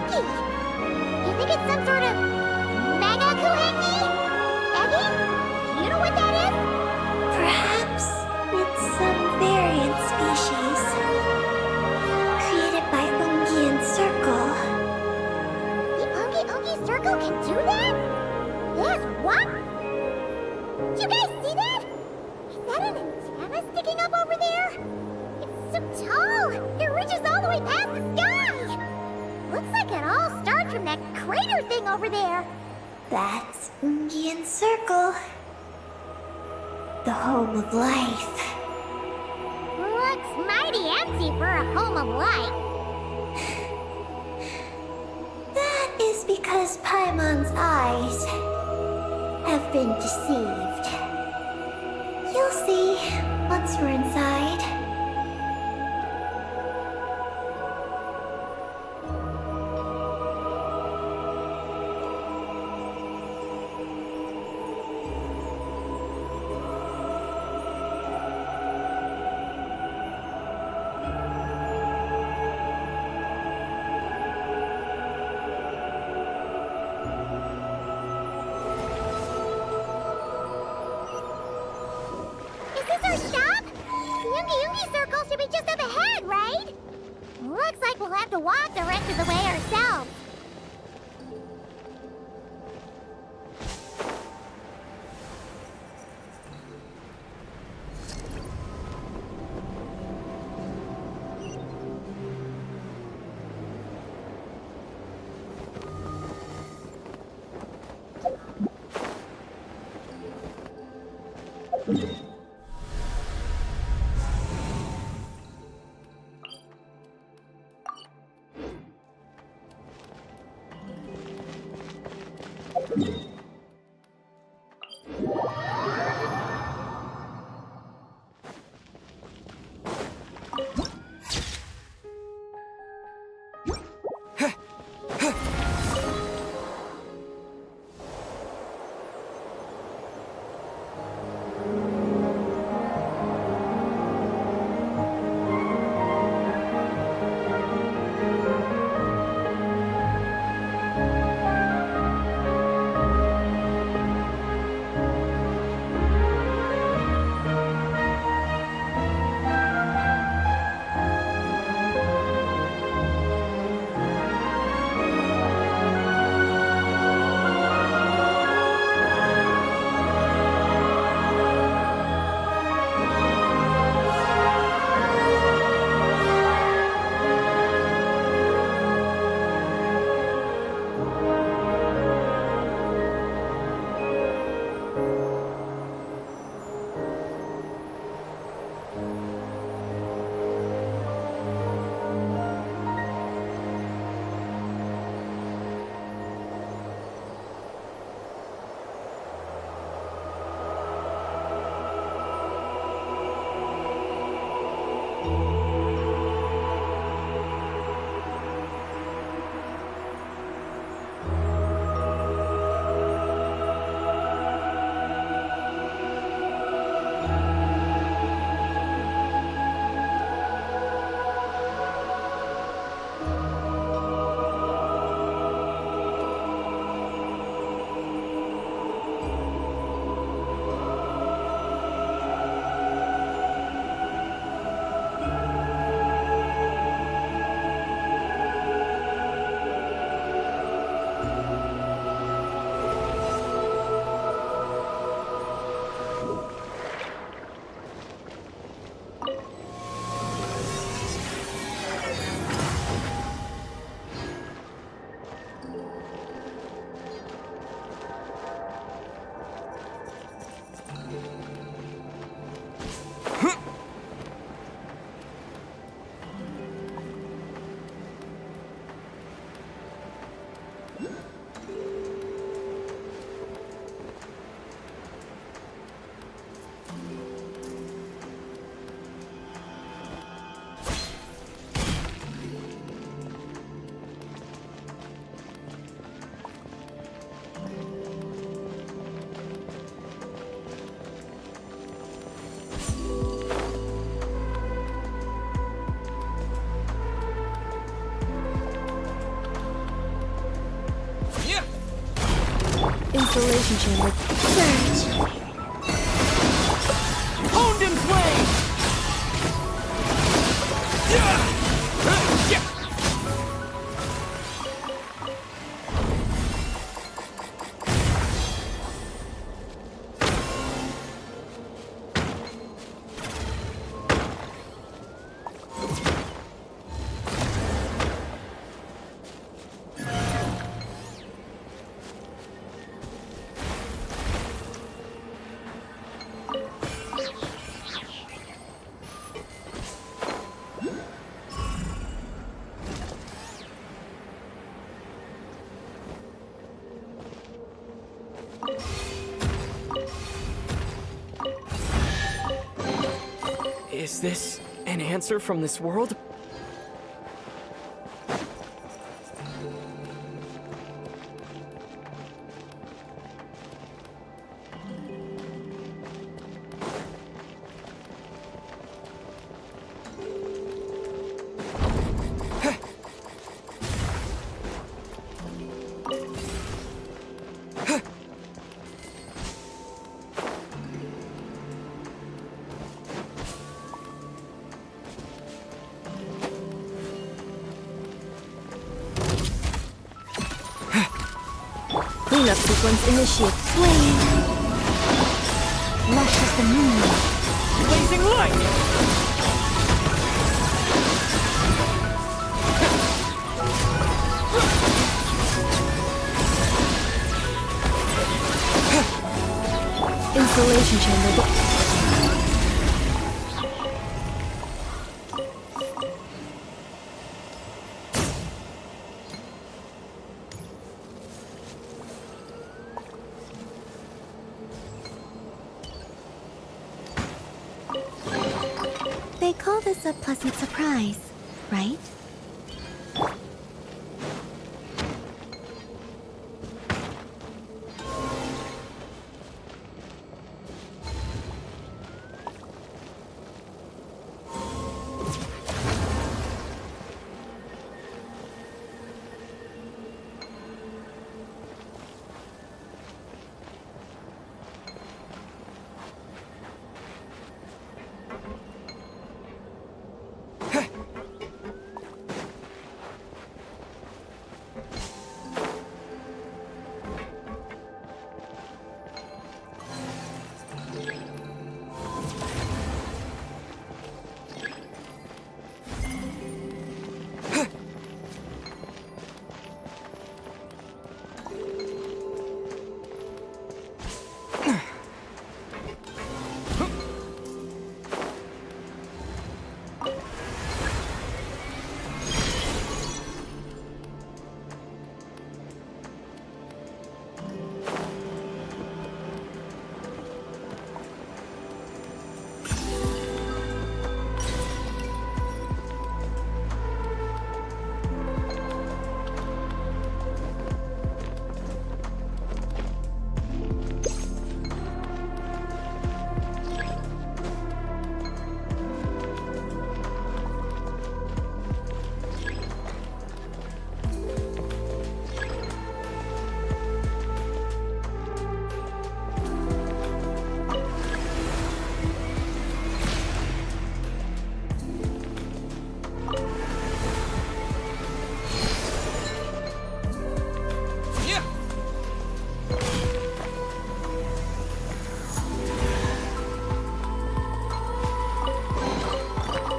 Kuhenki. You think it's some sort of mega Kuhenki? Eggy? Do you know what that is? Perhaps it's some variant species created by Ungi and Circle. The Ungi Circle can do that? Yes, what? Did you guys see that? Is that an antenna sticking up over there? It's so tall! It reaches all the way past the sky! Looks like it all starts from that crater thing over there. That's Ungi and Circle. The home of life. Looks mighty empty for a home of life. That is because Paimon's eyes have been deceived. You'll see once we're inside. Is this our stop? The Ungi Circle should be just up ahead, right? Looks like we'll have to walk the rest of the way ourselves. Installation chamber. Surge! Honed in flame! Yeah! Yeah! Is this an answer from this world? Cleanup sequence initiate. Flame! Lashes the moon. Blazing light! Installation chamber. They call this a pleasant surprise, right?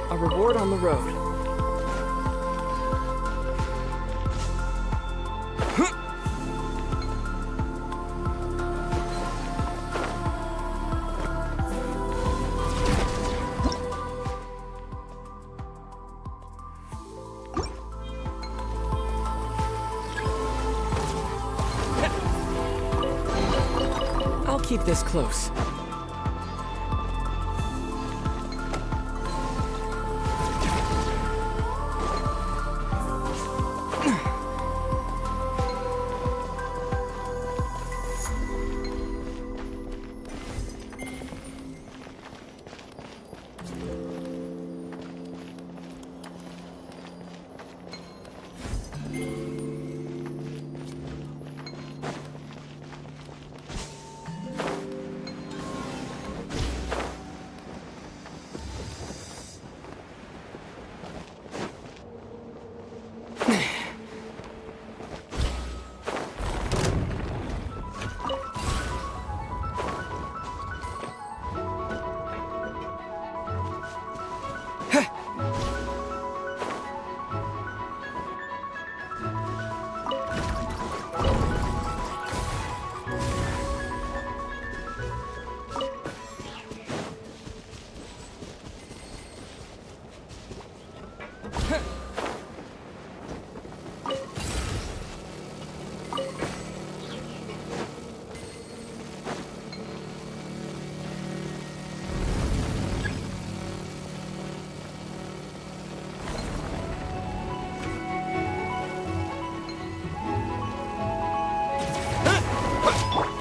A reward on the road. I'll keep this close.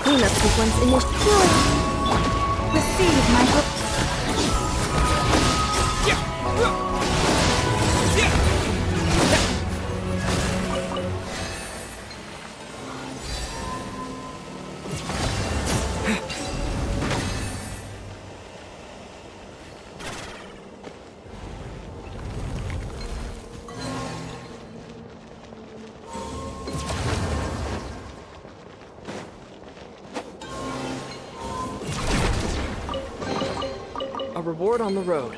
Cleanup sequence initiated. Receive my hope. A reward on the road.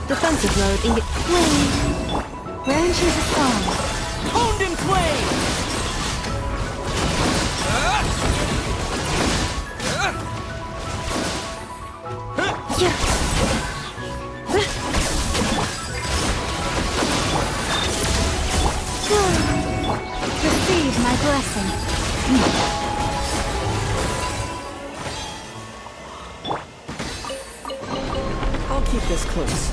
Defensive mode in Wait. Where is the song? Honed in flame! Receive my blessing. I'll keep this close.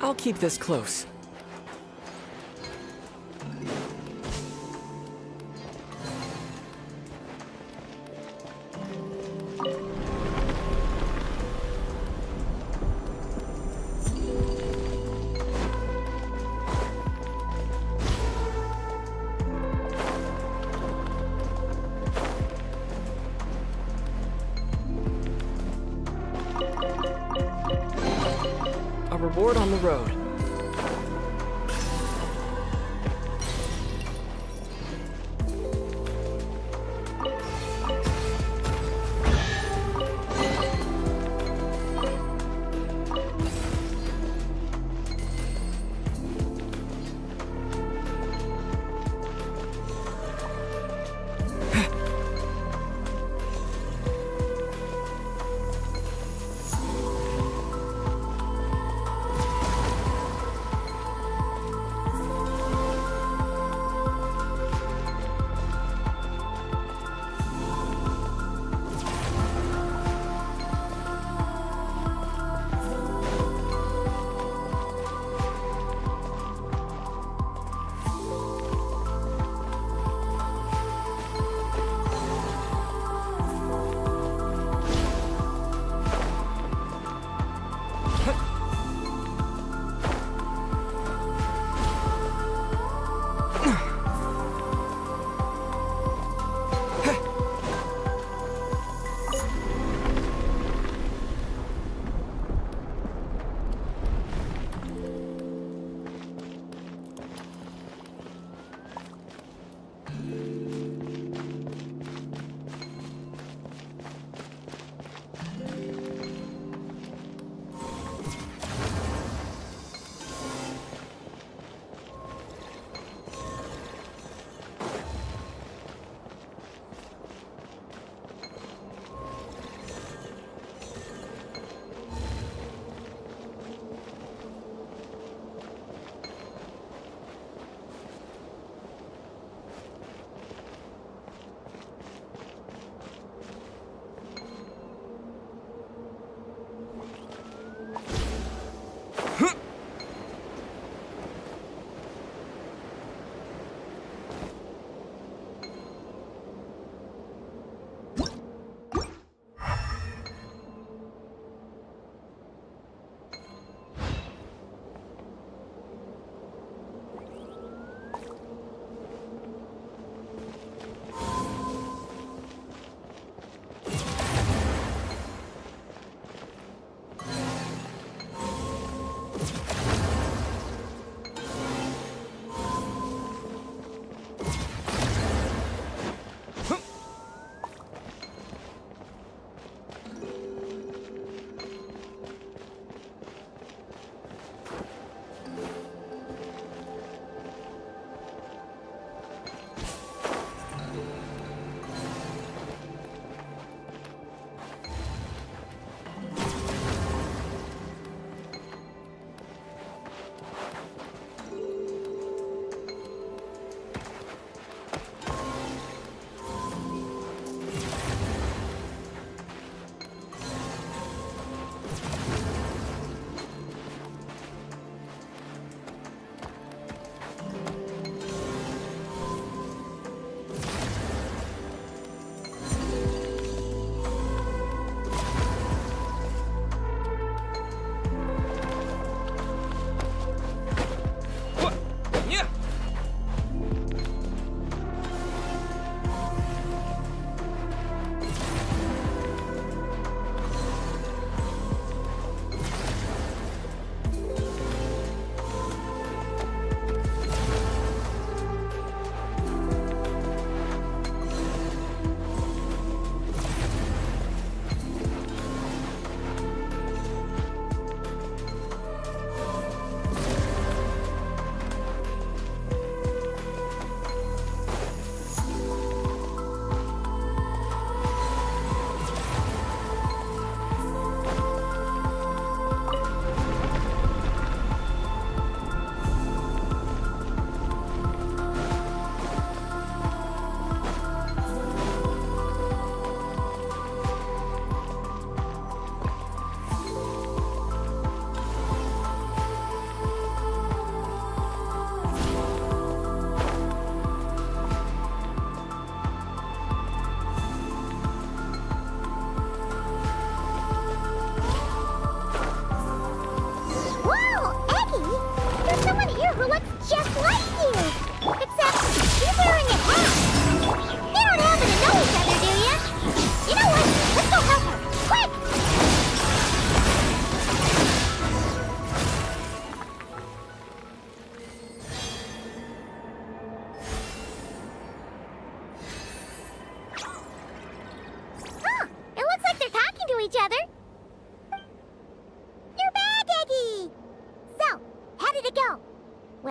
I'll keep this close. A reward on the road.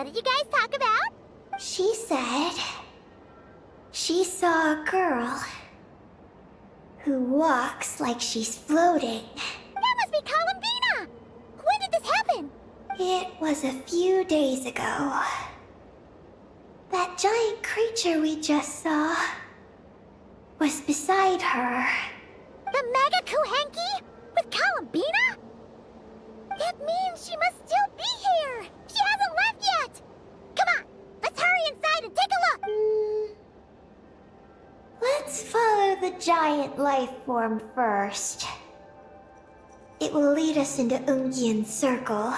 What did you guys talk about? She said she saw a girl who walks like she's floating. That must be Columbina! When did this happen? It was a few days ago. That giant creature we just saw was beside her. The Mega Kuhenki? With Columbina? That means she must still be here! She hasn't left yet! Come on, let's hurry inside and take a look! Let's follow the giant life form first. It will lead us into Ungyen's circle.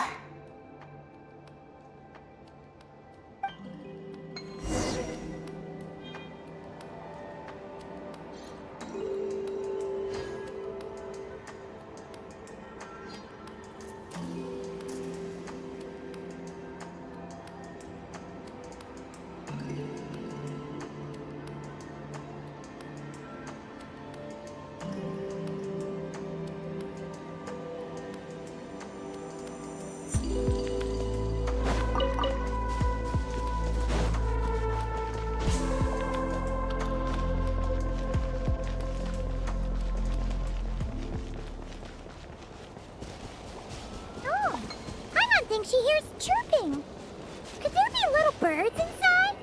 Oh, Paimon thinks she hears chirping. Could there be little birds inside?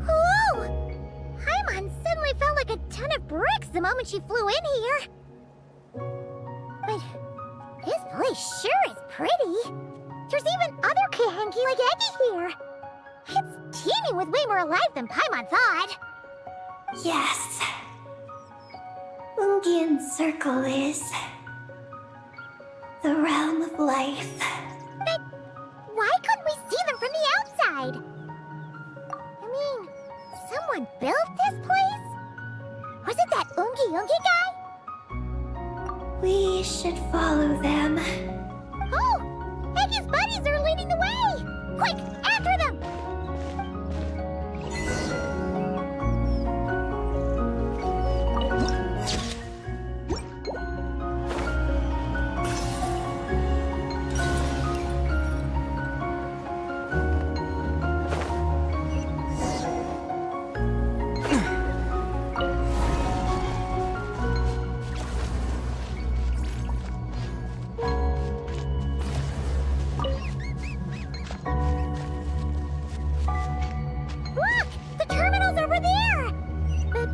Whoa! Paimon suddenly felt like a ton of bricks the moment she flew in here. But this place sure is pretty. There's even other Kuhenki like Eggy here. It's teeming with way more life than Paimon thought. Yes. Ungyen's circle is the realm of life. But why couldn't we see them from the outside? I mean, someone built this place? Was it that Ungi guy? We should follow them. Oh! Eggy's buddies are leading the way! Quick, after them! Look! The terminal's over there! But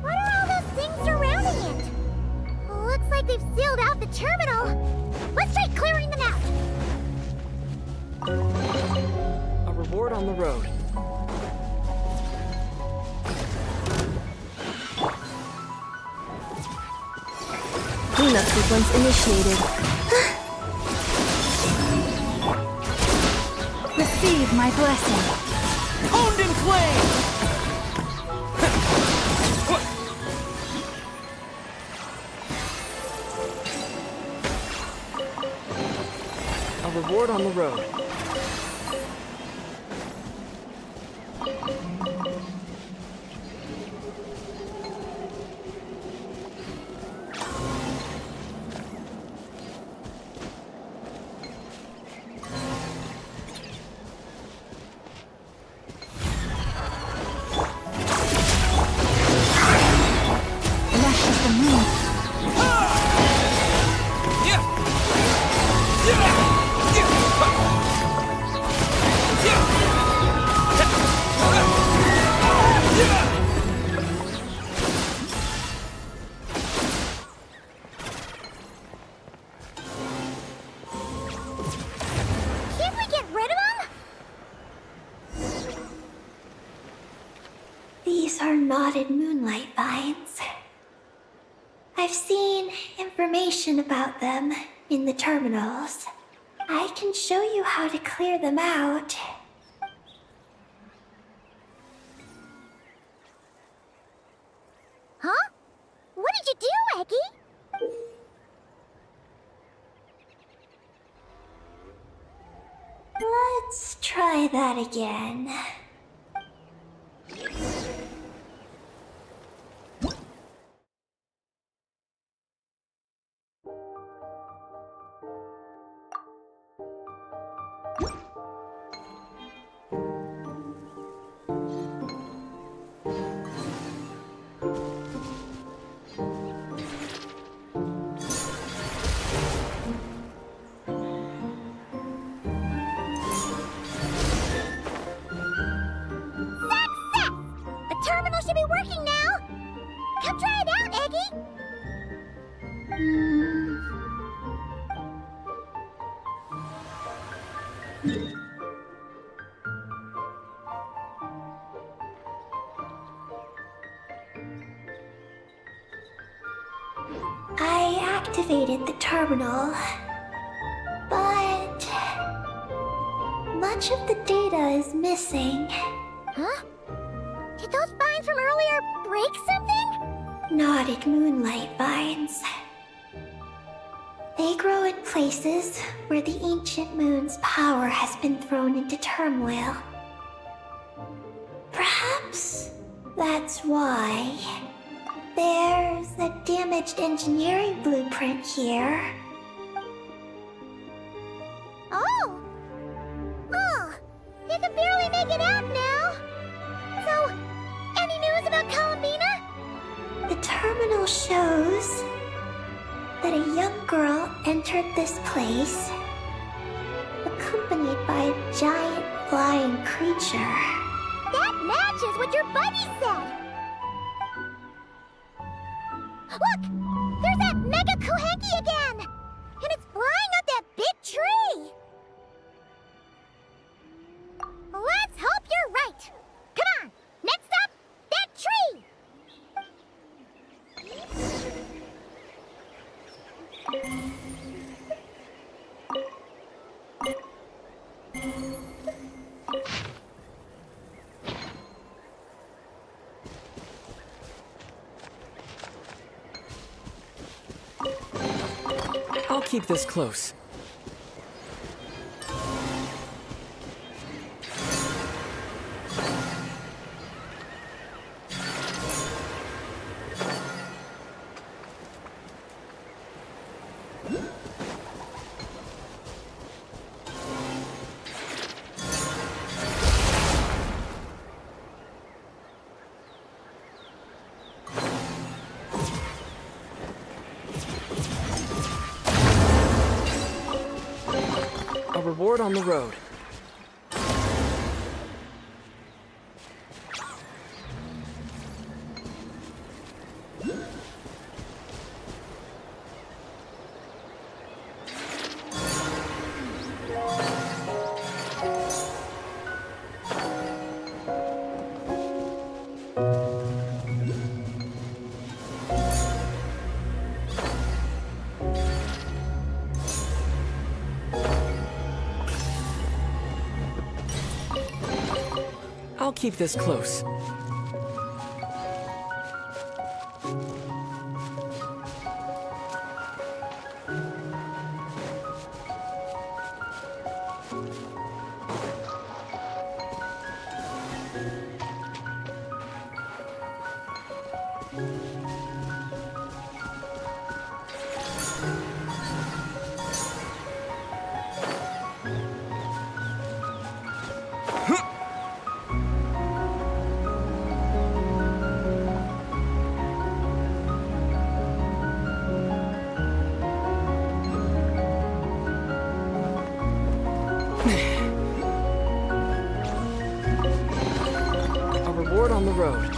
what are all those things surrounding it? Looks like they've sealed out the terminal. Let's try clearing them out. A reward on the road. Cleanup sequence initiated. Receive my blessing. Owned in flame! A reward on the road. Rush of the moon. Yeah! information about them in the terminals. I can show you how to clear them out. Huh? What did you do, Eggy? Let's try that again. Success! The terminal should be working now! Come try it out, Eggy! I activated the terminal, but much of the data is missing. Huh? Did those vines from earlier break something? Knotted moonlight vines. They grow in places where the ancient moon's power has been thrown into turmoil. Perhaps that's why. There's a damaged engineering blueprint here. Oh! Oh! You can barely make it out now! So, any news about Columbina? The terminal shows that a young girl entered this place, accompanied by a giant flying creature. That matches what your buddy said! Look! There's that Mega Kuhenki again! And it's flying up that big tree! Let's hope you're right! Come on! Next up, that tree! I'll keep this close. A reward on the road. I'll keep this close. A reward on the road.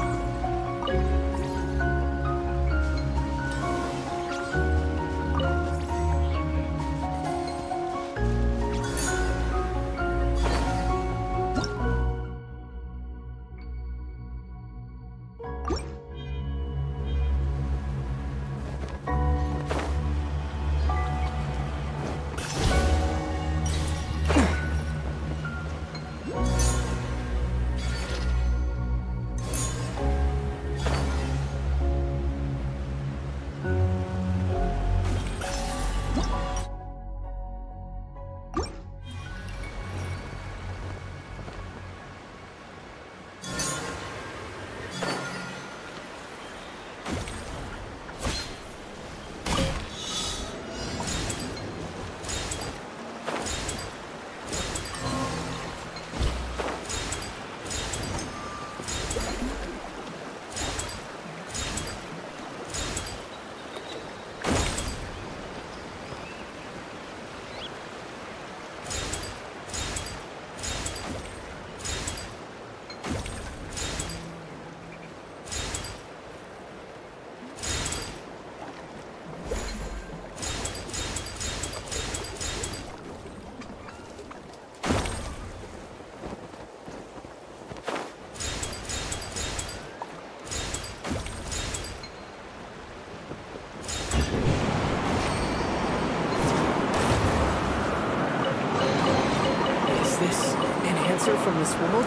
answer from this world?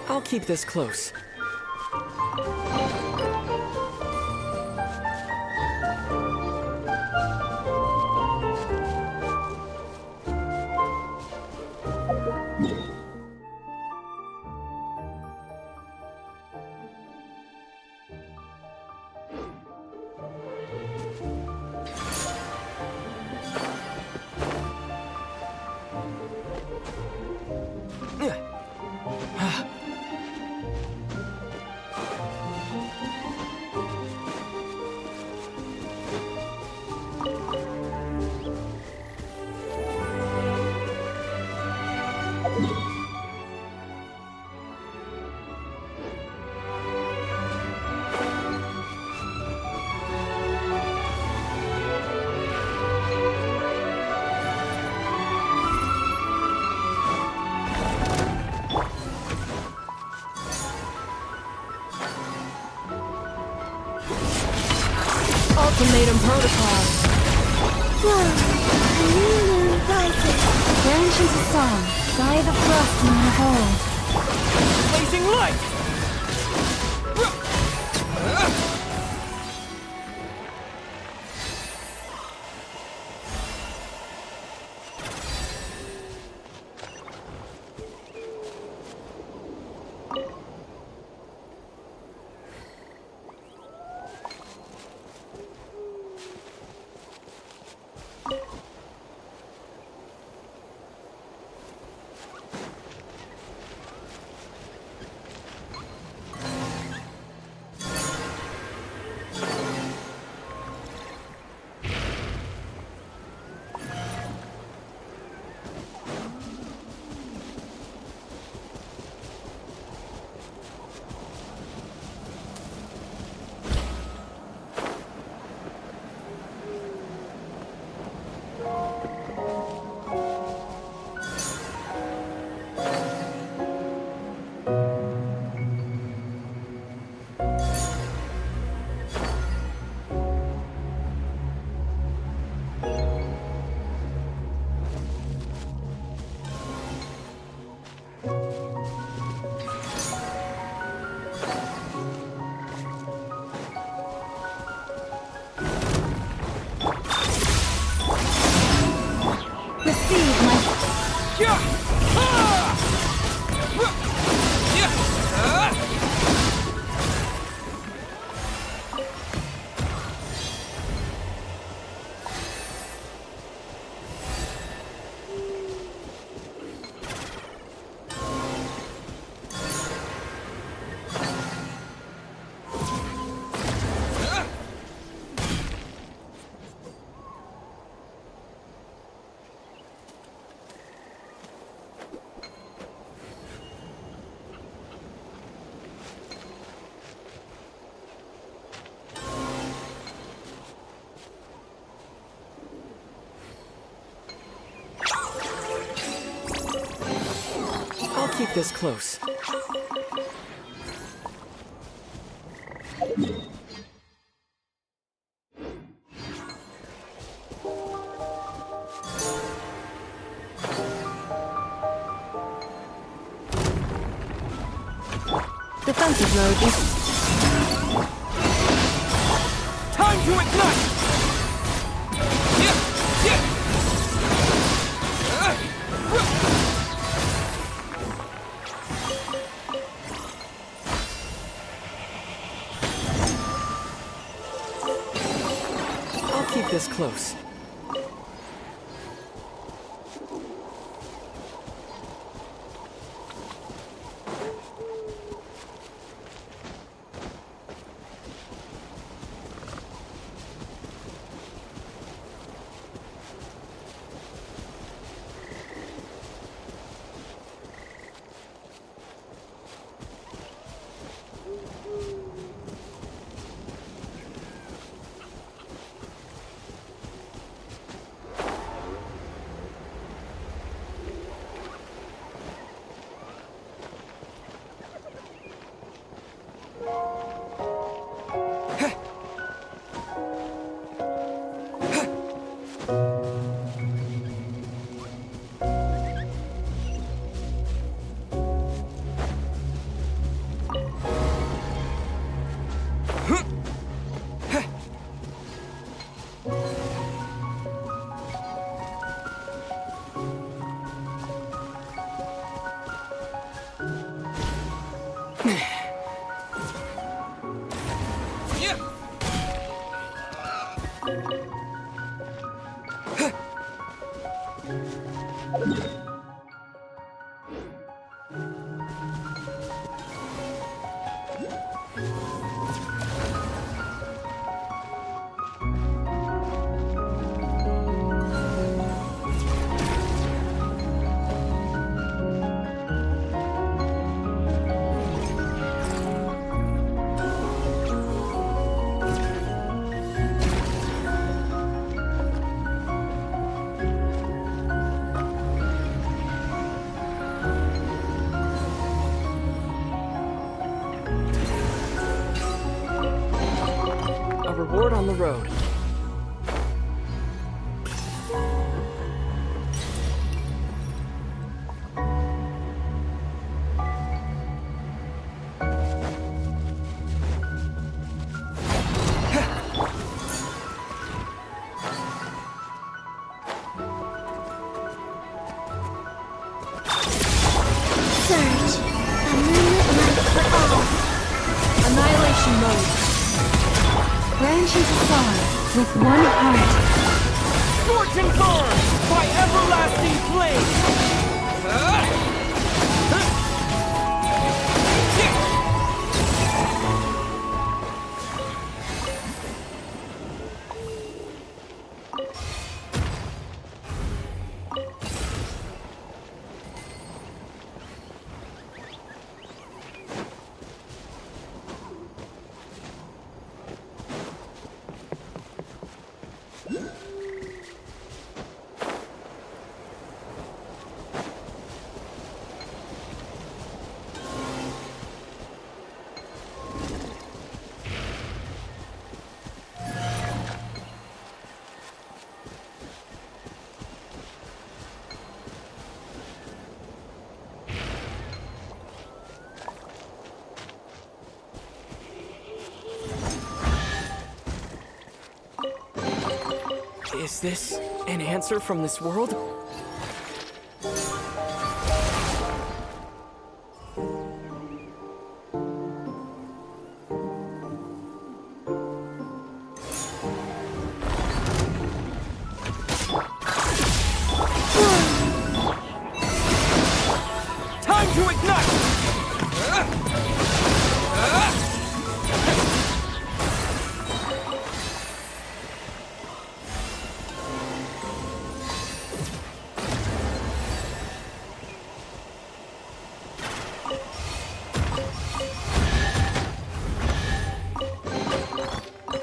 I'll keep this close. Ultimatum protocol. A new moon rises. Genshin's a song. Guy the frost in the hold. Blazing light! Receive my... I'll keep this close. Defensive mode is... Time to ignite! close. A reward on the road. Surge. A moonlit light for all. Annihilation mode. Branches afar with one heart. Scorch and burn by everlasting flame! Is this an answer from this world? Time to ignite!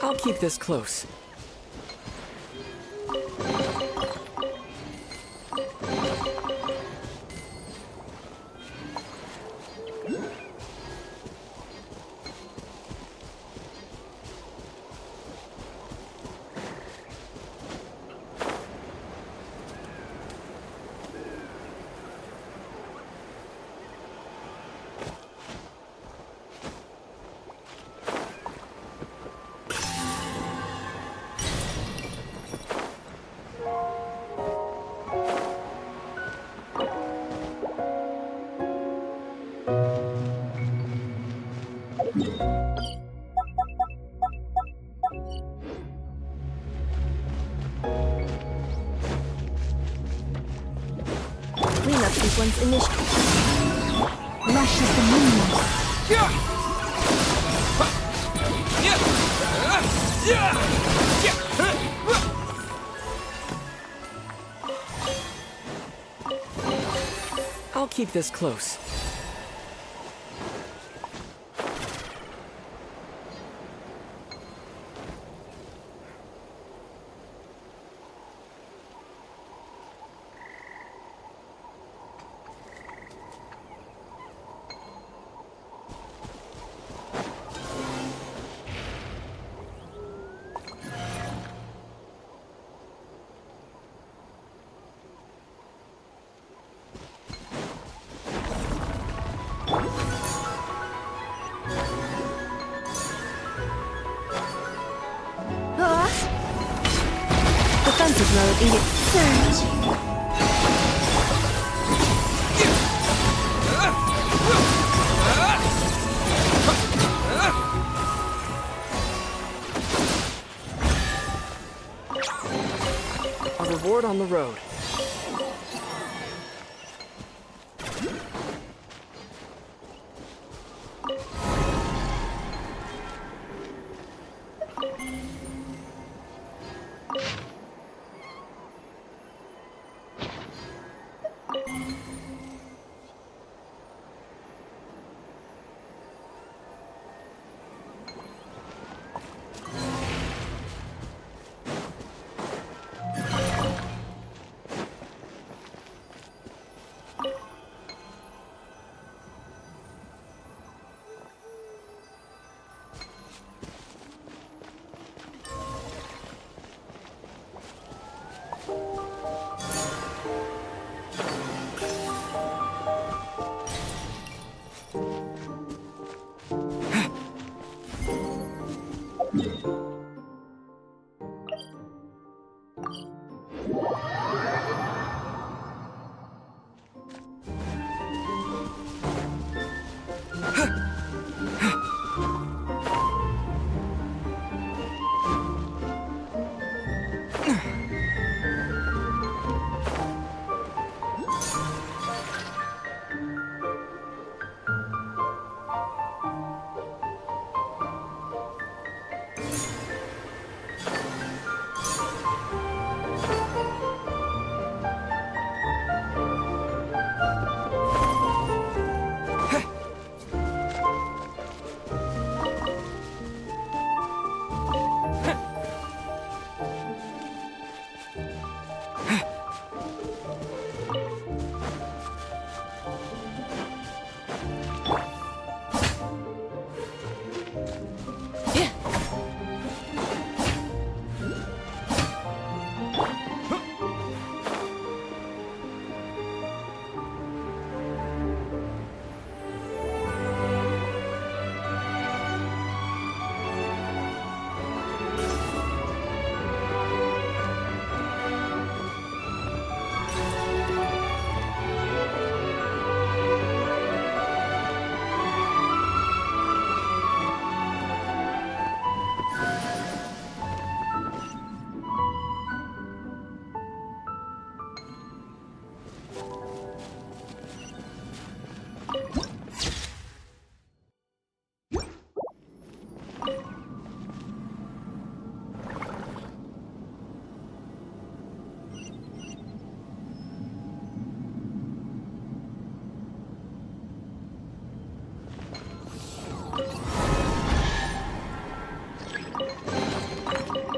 I'll keep this close. sequence initiated. Lush as the moonlight. I'll keep this close. Defensive mode in Surge. A reward on the road.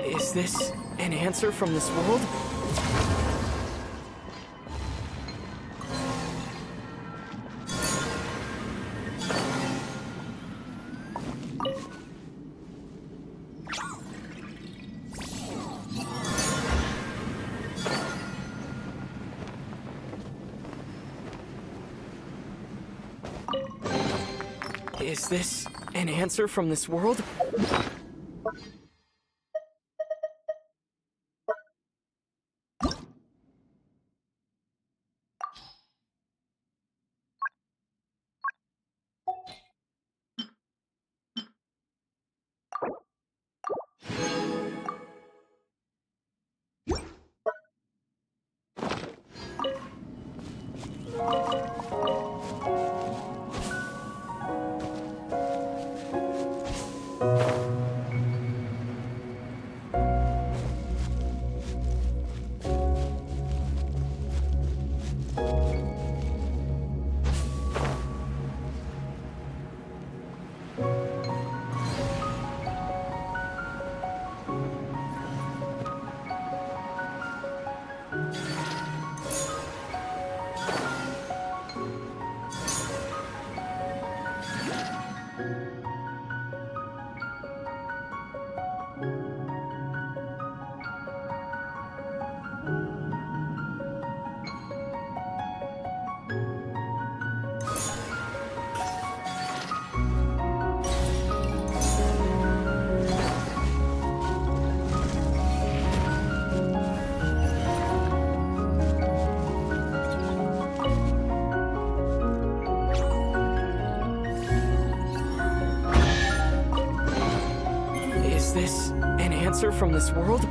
Is this an answer from this world? Is this an answer from this world? answer from this world?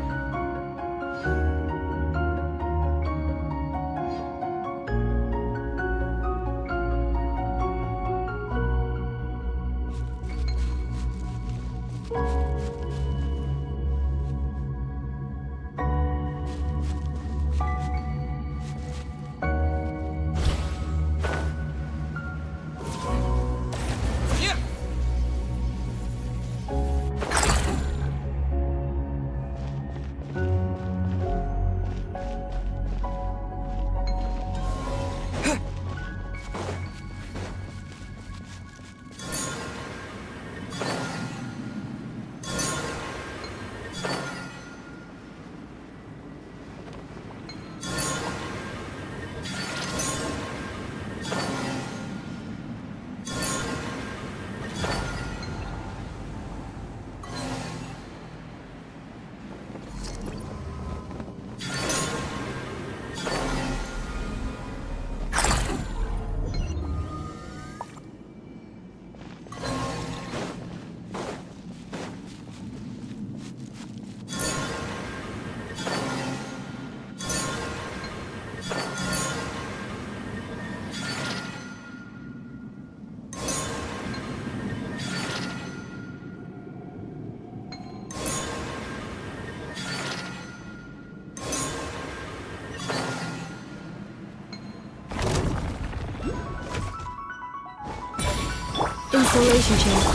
Installation chamber.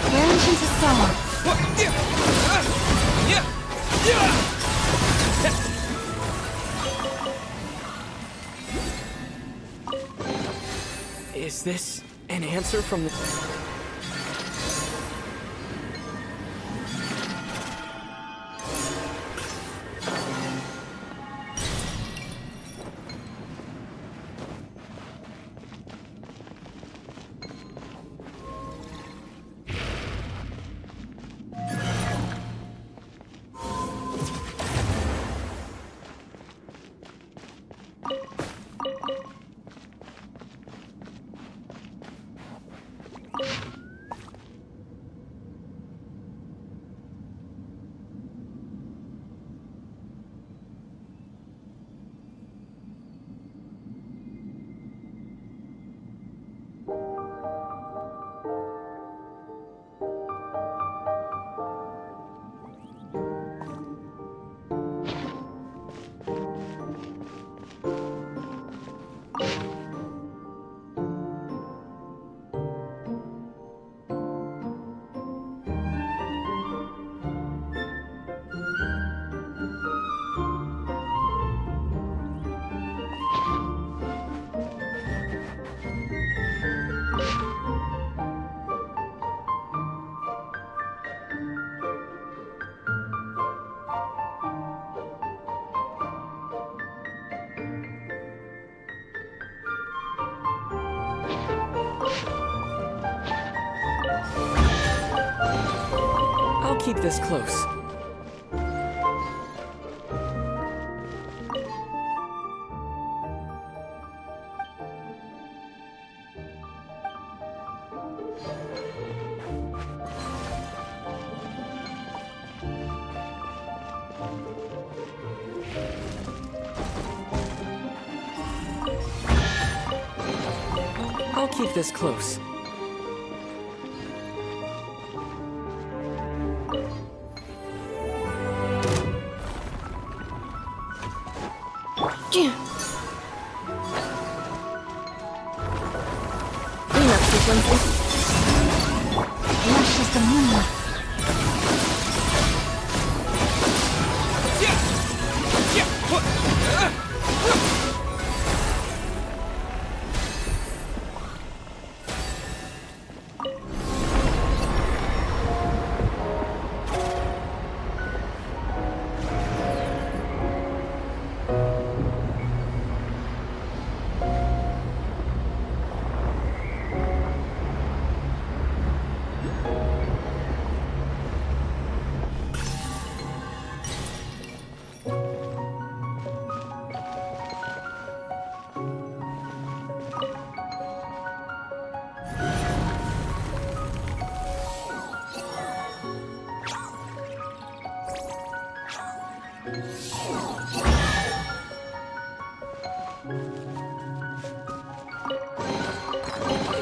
Variant into song. Is this an answer from the... I'll keep this close. I'll keep this close. Cleanup sequences. Lashes the moon.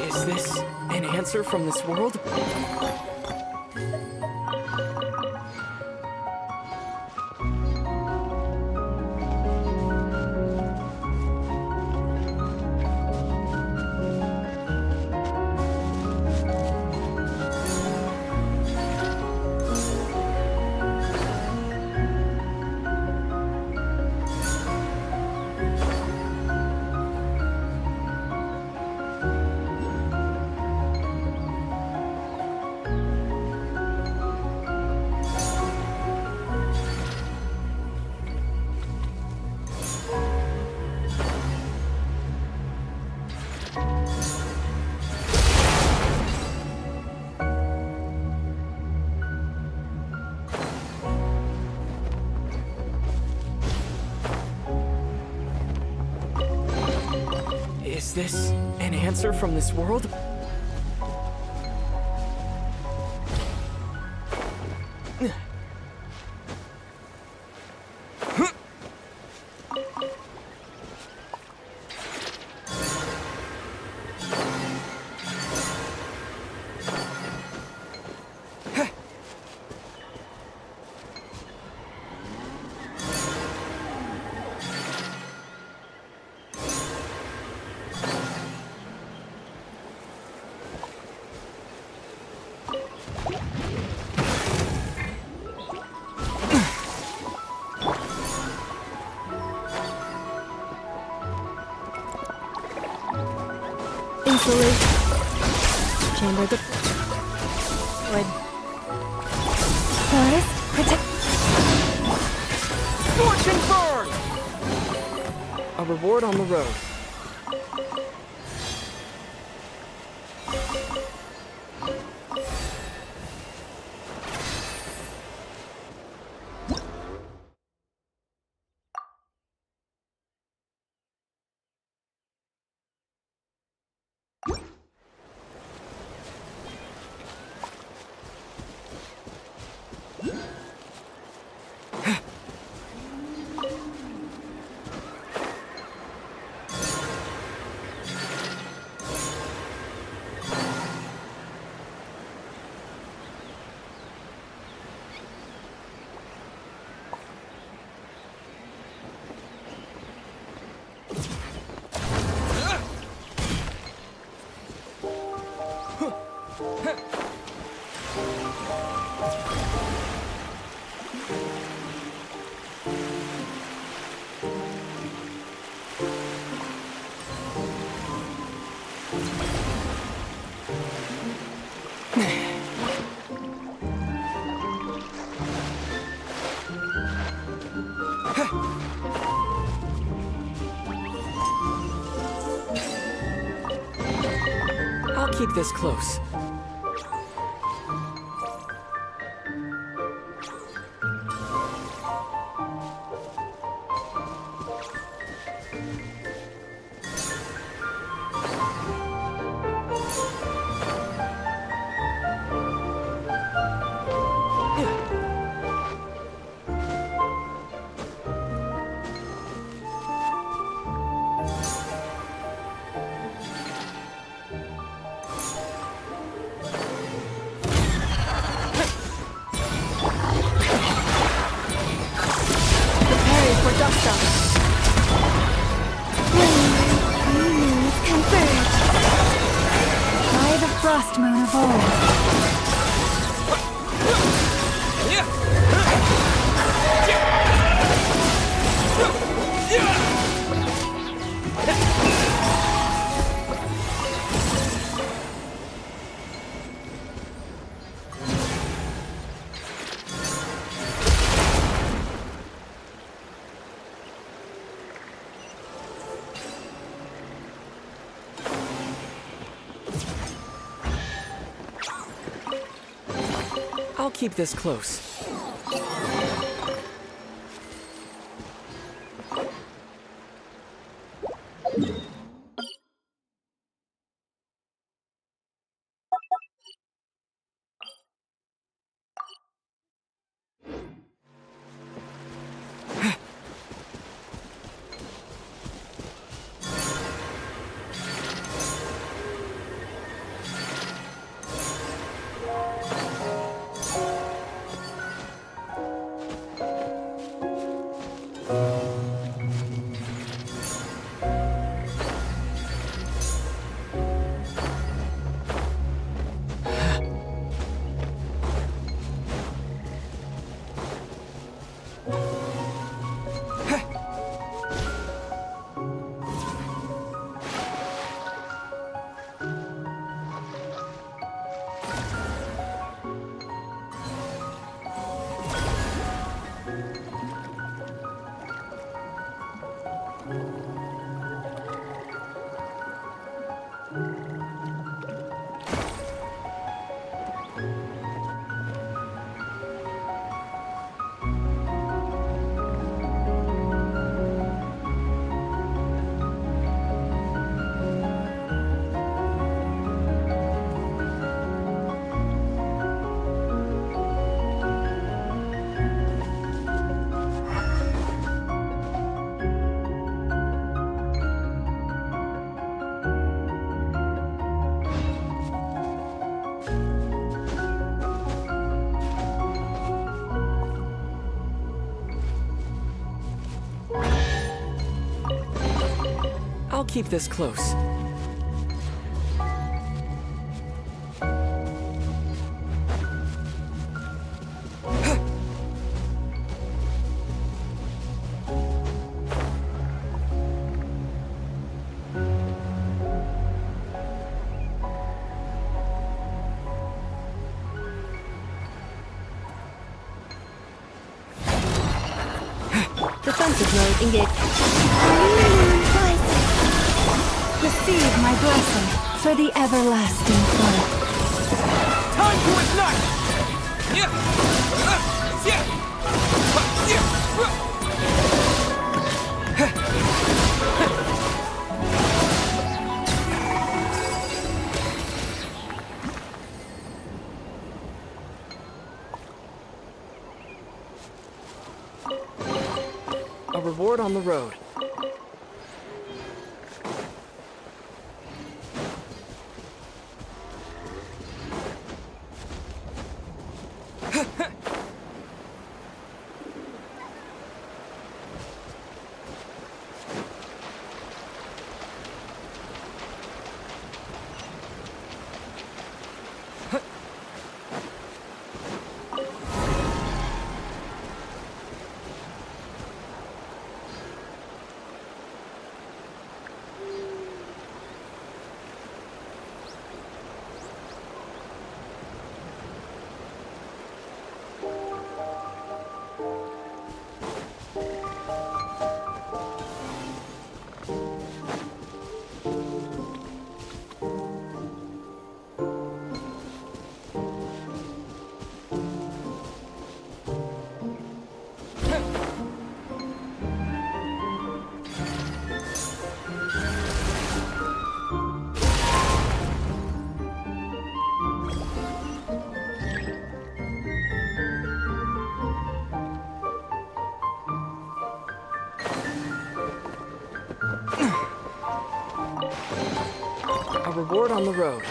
Is this an answer from this world? Is this an answer from this world? Insulation chamber. Wood. Forest, protect. Fortune burn! A reward on the road. I'll keep this close. By the frost moon of old. I'll keep this close. I'll keep this close. Defensive mode engaged. Receive my blessing for the everlasting flood. Time to ignite! Yeah! A reward on the road. A reward on the road.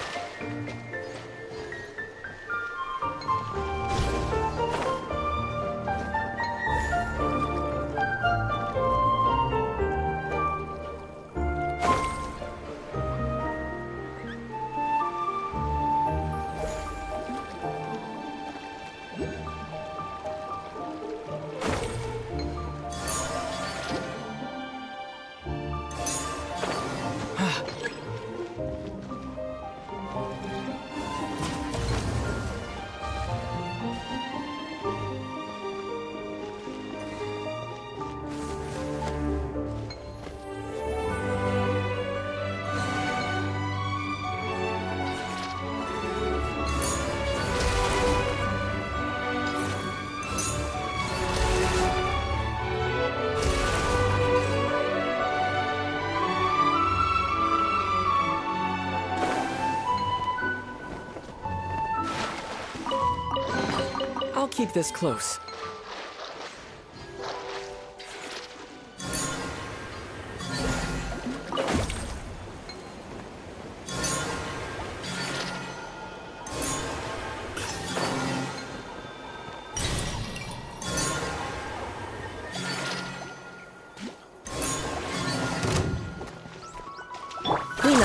I'll keep this close.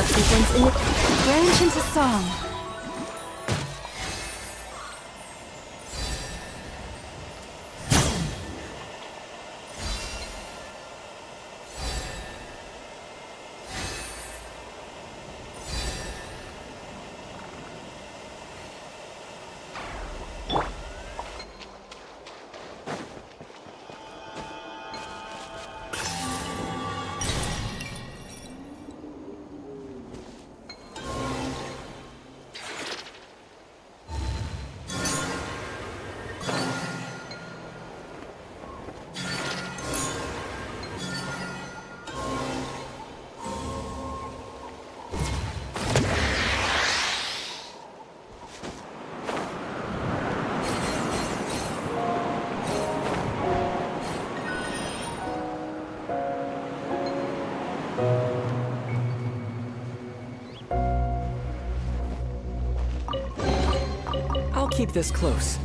startup sequence in the... Branch into song. I'll keep this close.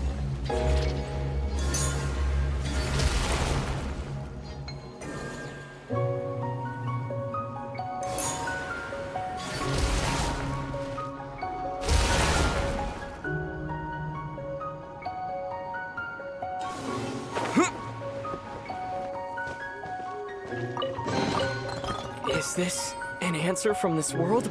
Is this an answer from this world?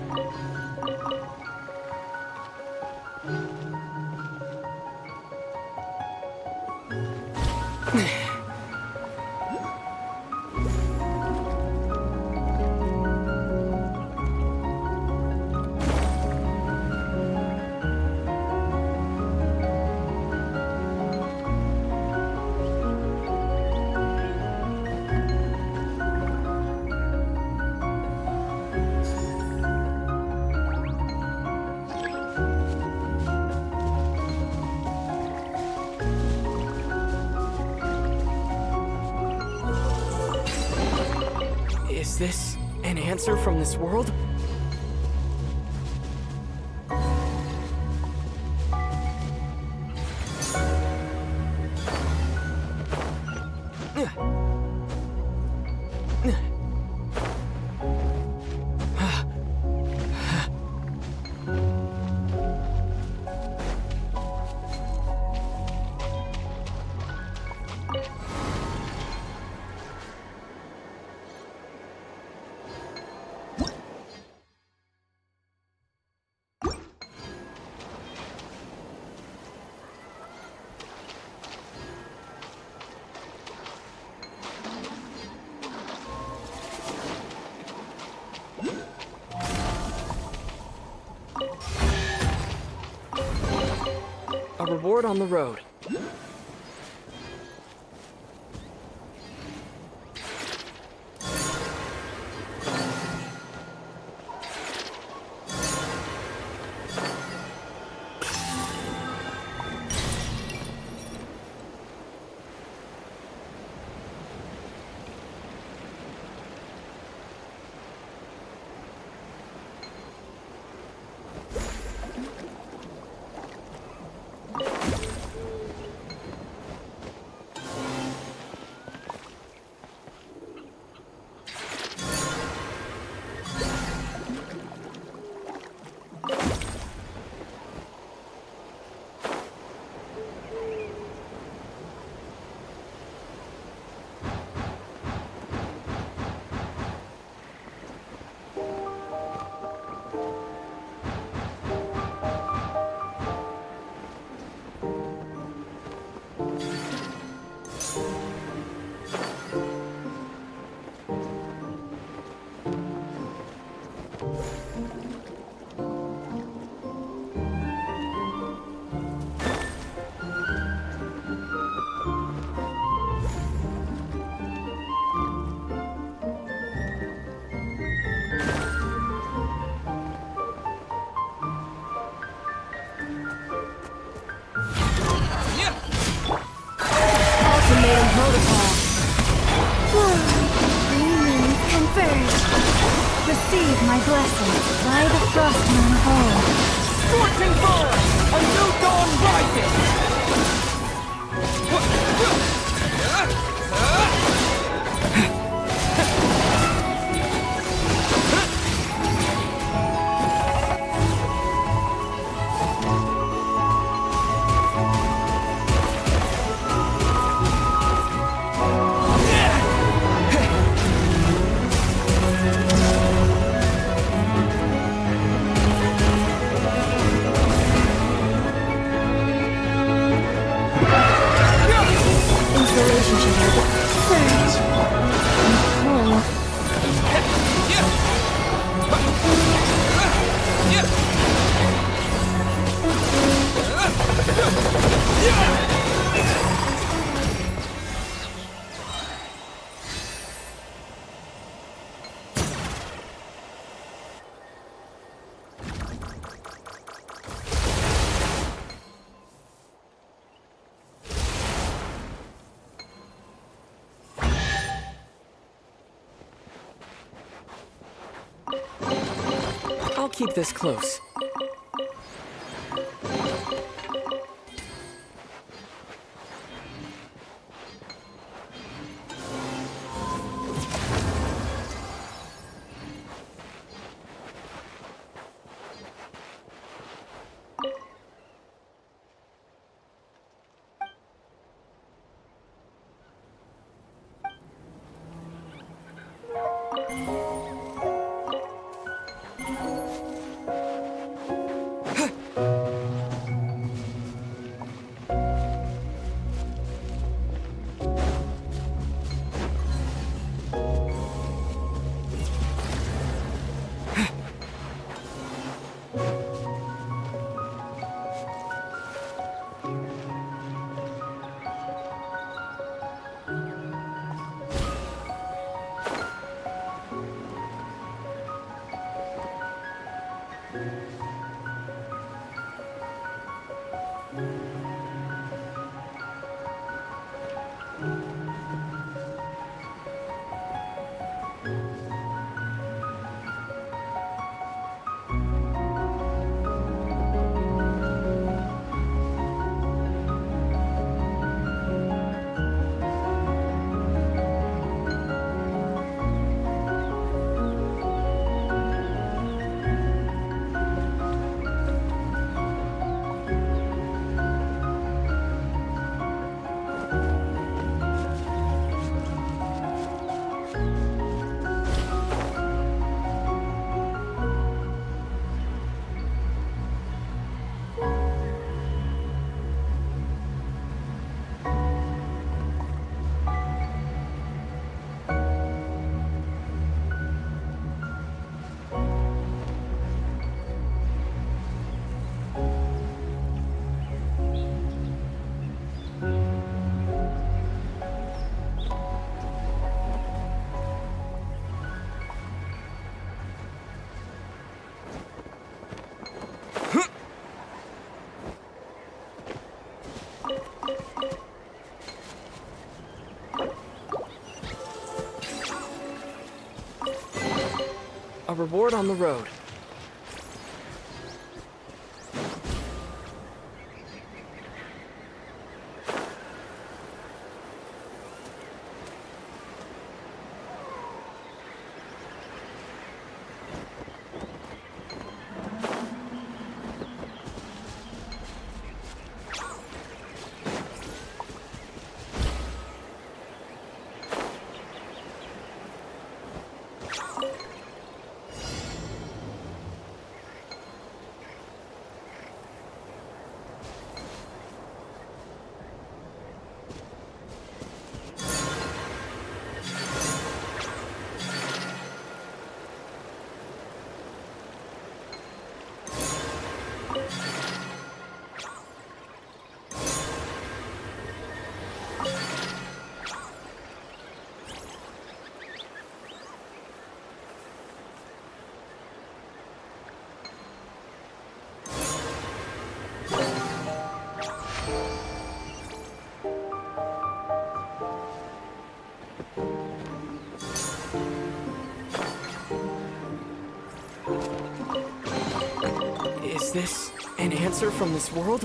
Is this an answer from this world? A reward on the road. Receive my blessings by the Frostmoon Hole. Scorching burn! A new dawn rises! keep this close. A reward on the road. Is this an answer from this world?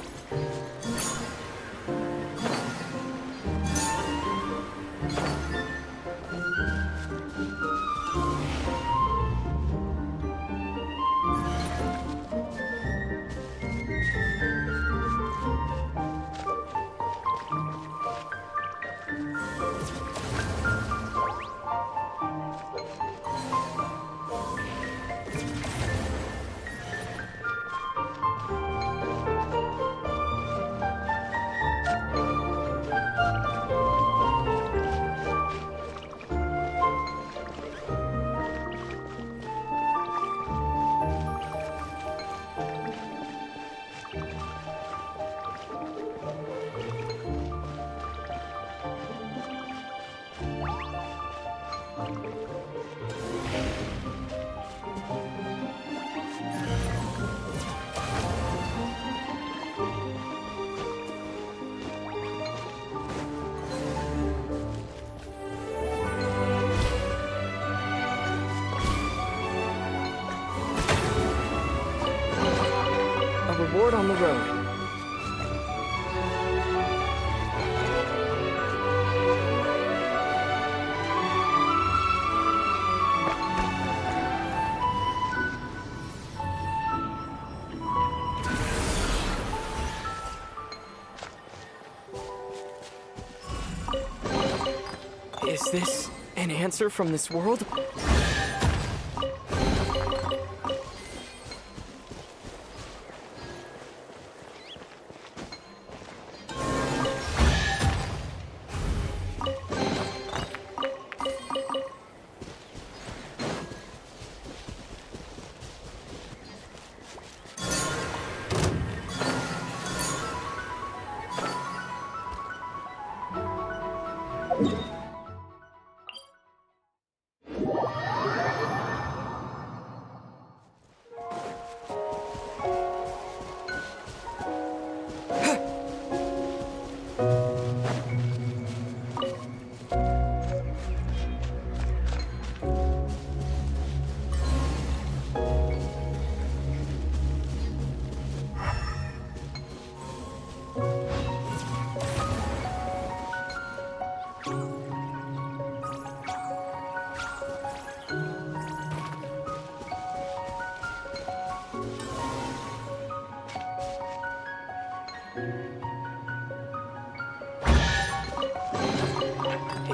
reward on the road. Is this an answer from this world?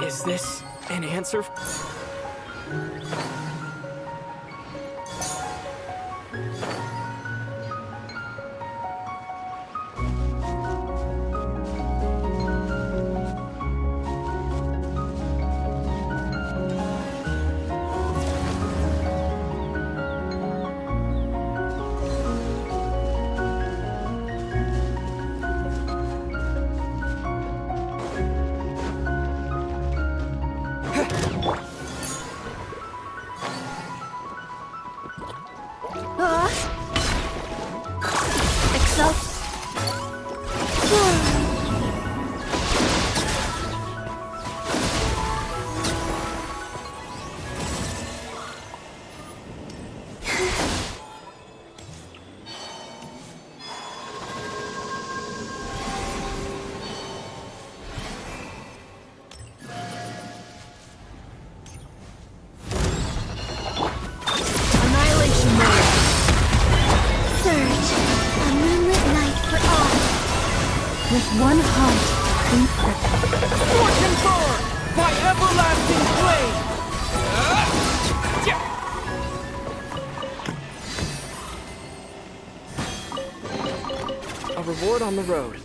Is this an answer? With one heart in Fortune Burn by everlasting flame! A reward on the road.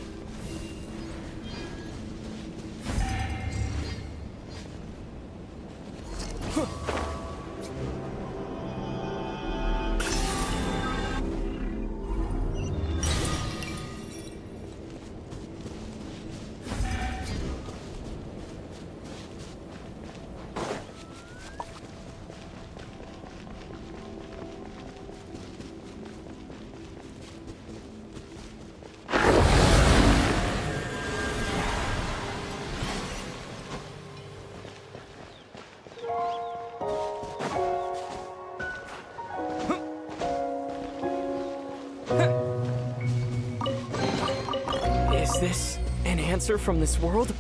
Is this an answer from this world?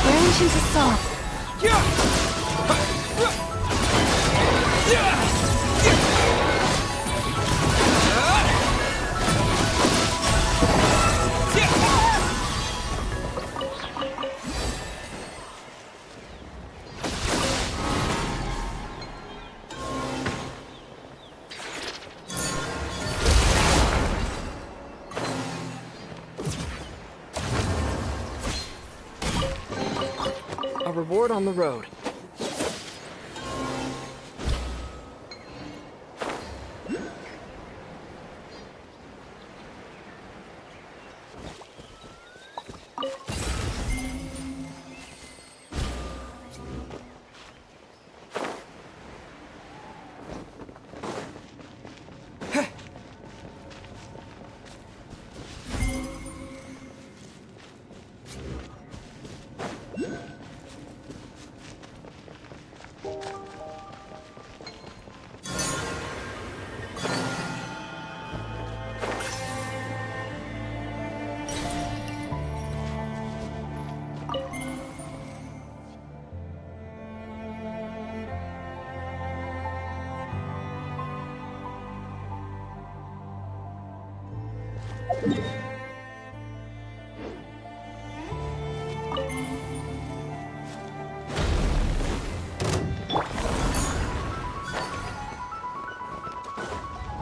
Branch into soft. A reward on the road.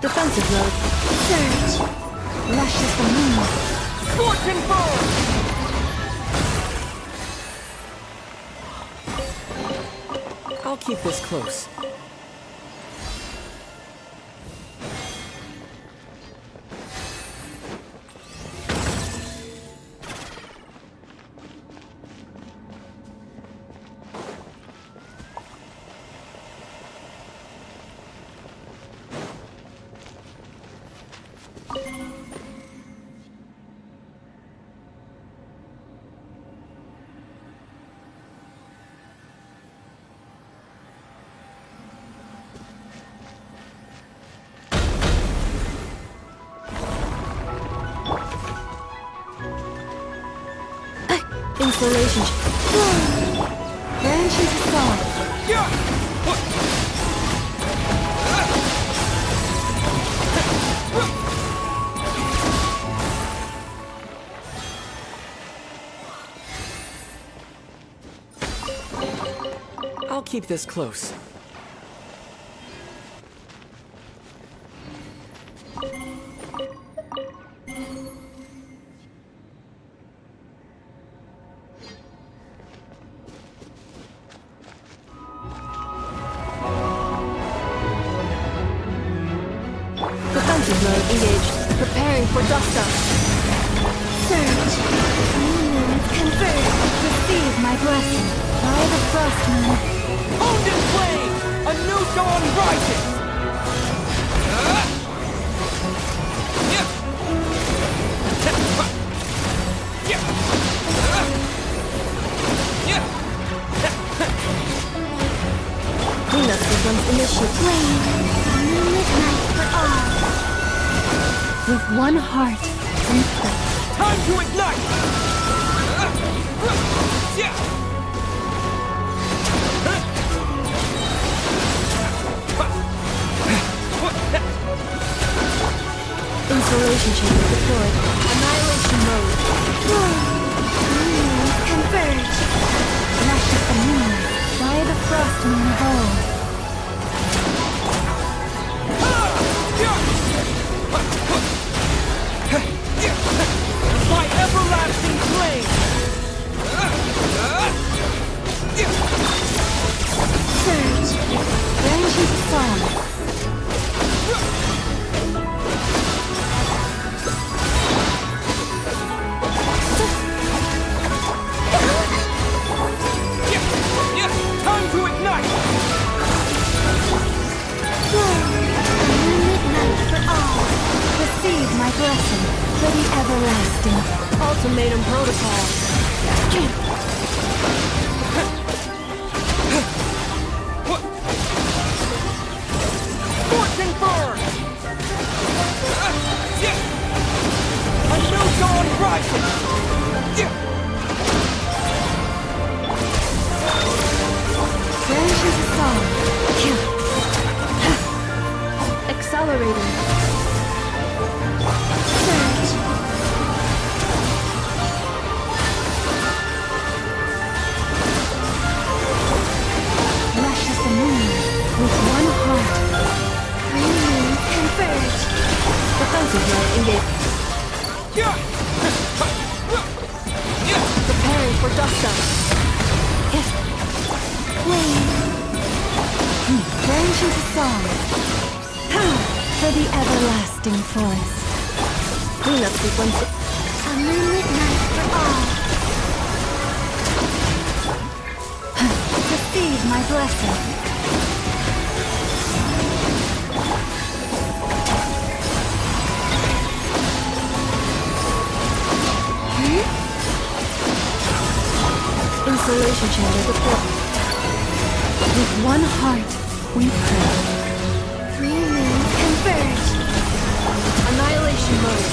Defensive mode. Surge. Luscious the moon. Scorching forward! I'll keep this close. Inspiration. Branches of song. I'll keep this close. Defensive mode engaged. Preparing for dust up. Surge. Convert. Receive my blessing. By the frost moon. Owned in flame! A new dawn rises! Cleanup sequence initiated. Flame. Midnight for all. With one heart and faith. Time to ignite! Insulation chamber deployed. Annihilation mode. Converge. Luscious the moon. By the frost moon of old. My everlasting flame! Surge. Branches of song. Time to ignite! Midnight for all. Receive my blessing for the everlasting. Ultimatum protocol. Scorching burn! A new dawn rises! Branches of song. Accelerating. Surge. Luscious the moon with one heart. Three moons converge. Defensive mode engaged. Preparing for dust up. song. For the everlasting forest. Cleanup sequence. A moonlit night for all. Receive my blessing. Installation chamber deployed. With one heart, we pray. Three moons converge. Annihilation mode.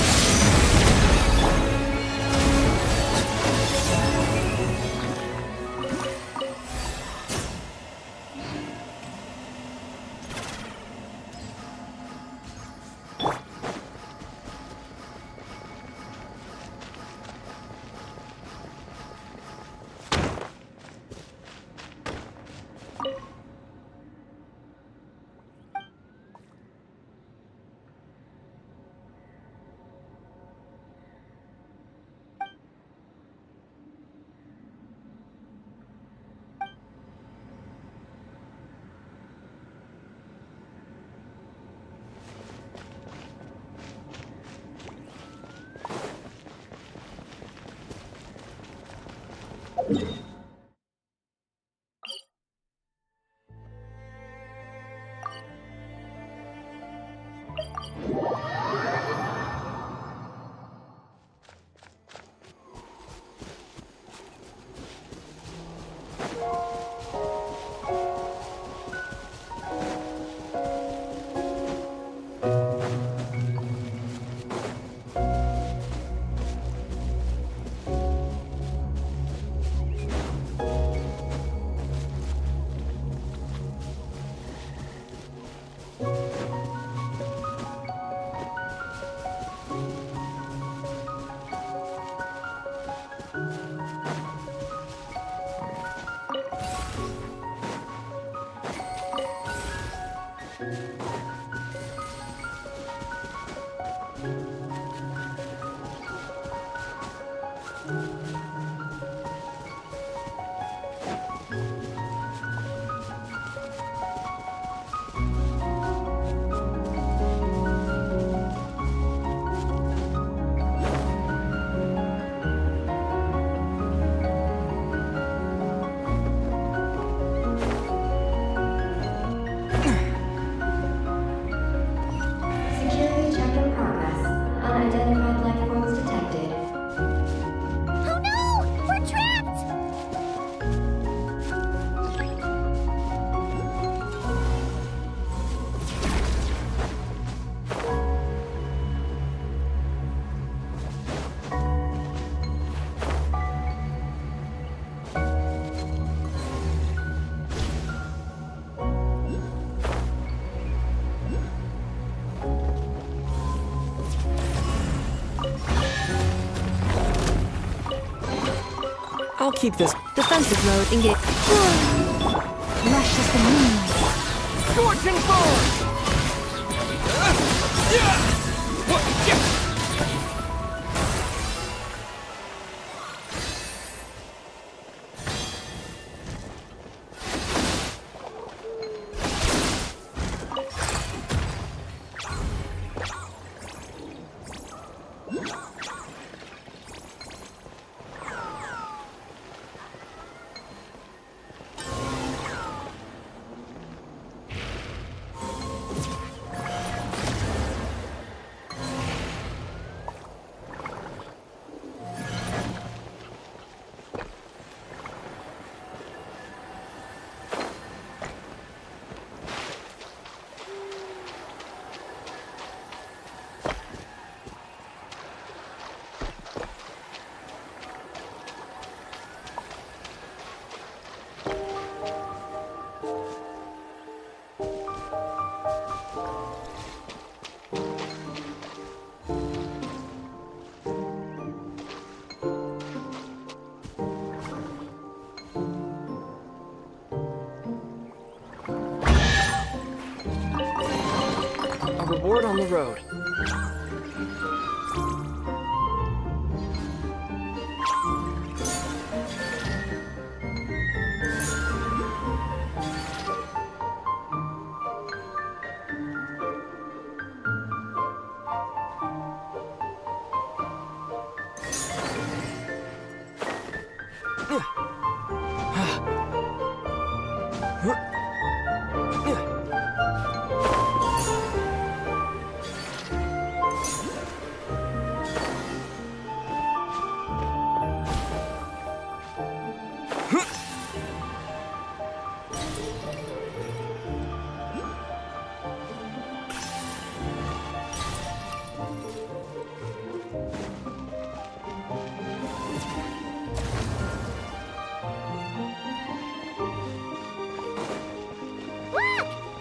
Security check in progress. Unidentified life forms detected. Oh no! We're trapped! I'll keep this. Defensive mode engaged. Lush as the moonlight. Scorching forward! Reward on the road. Look!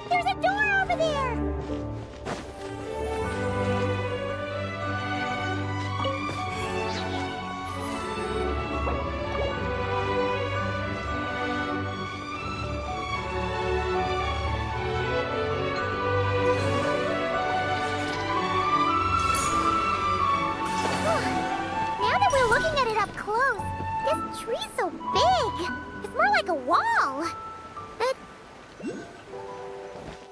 There's a door over there! Now that we're looking at it up close, this tree's so big. It's more like a wall. But...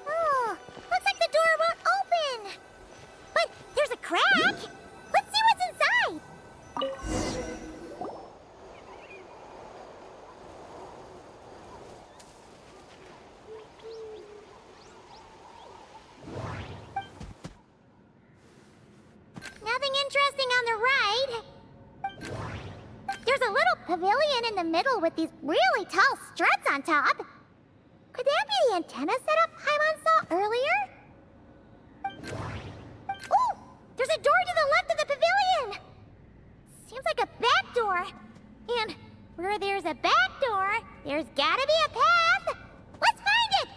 Oh, looks like the door won't open. But there's a crack. Let's see what's inside. Nothing interesting on the right. There's a little pavilion in the middle with these really tall struts on top. Could that be the antenna setup Paimon saw earlier? Oh! There's a door to the left of the pavilion! Seems like a back door. And where there's a back door, there's gotta be a path! Let's find it!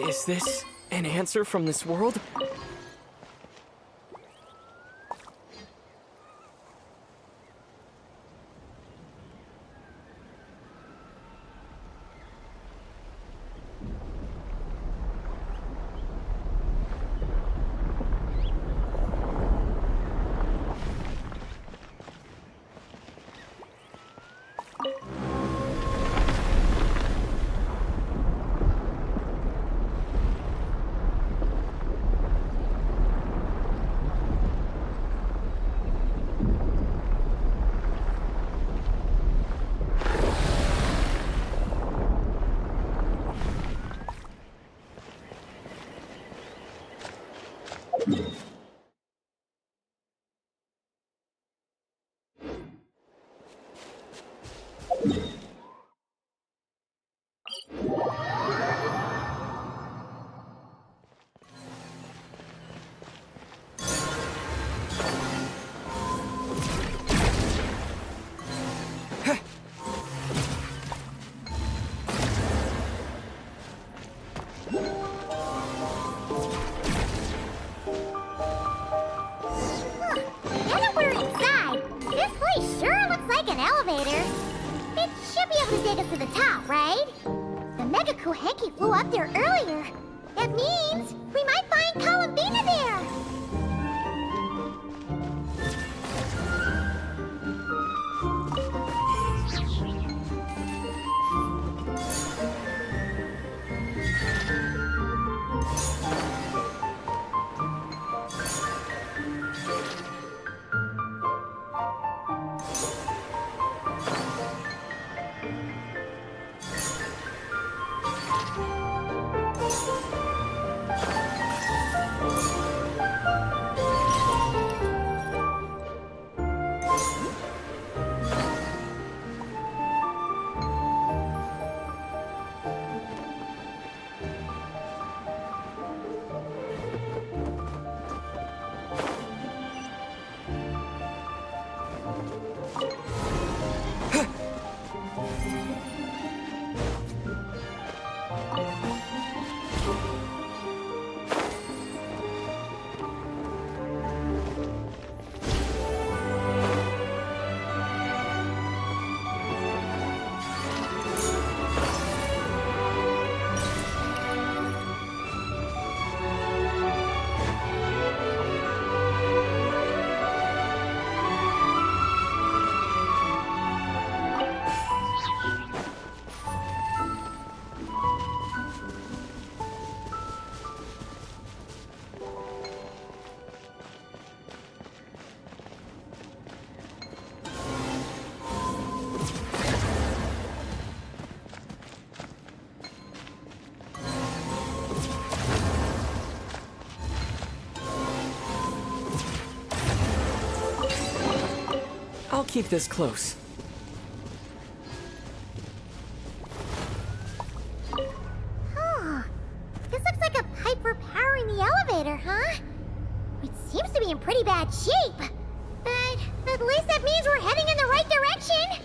Is this an answer from this world? like an elevator. It should be able to take us to the top, right? The Mega Kuhenki flew up there earlier. That means we might find Columbina there. I'll keep this close. Huh. This looks like a pipe for powering the elevator, huh? It seems to be in pretty bad shape. But at least that means we're heading in the right direction.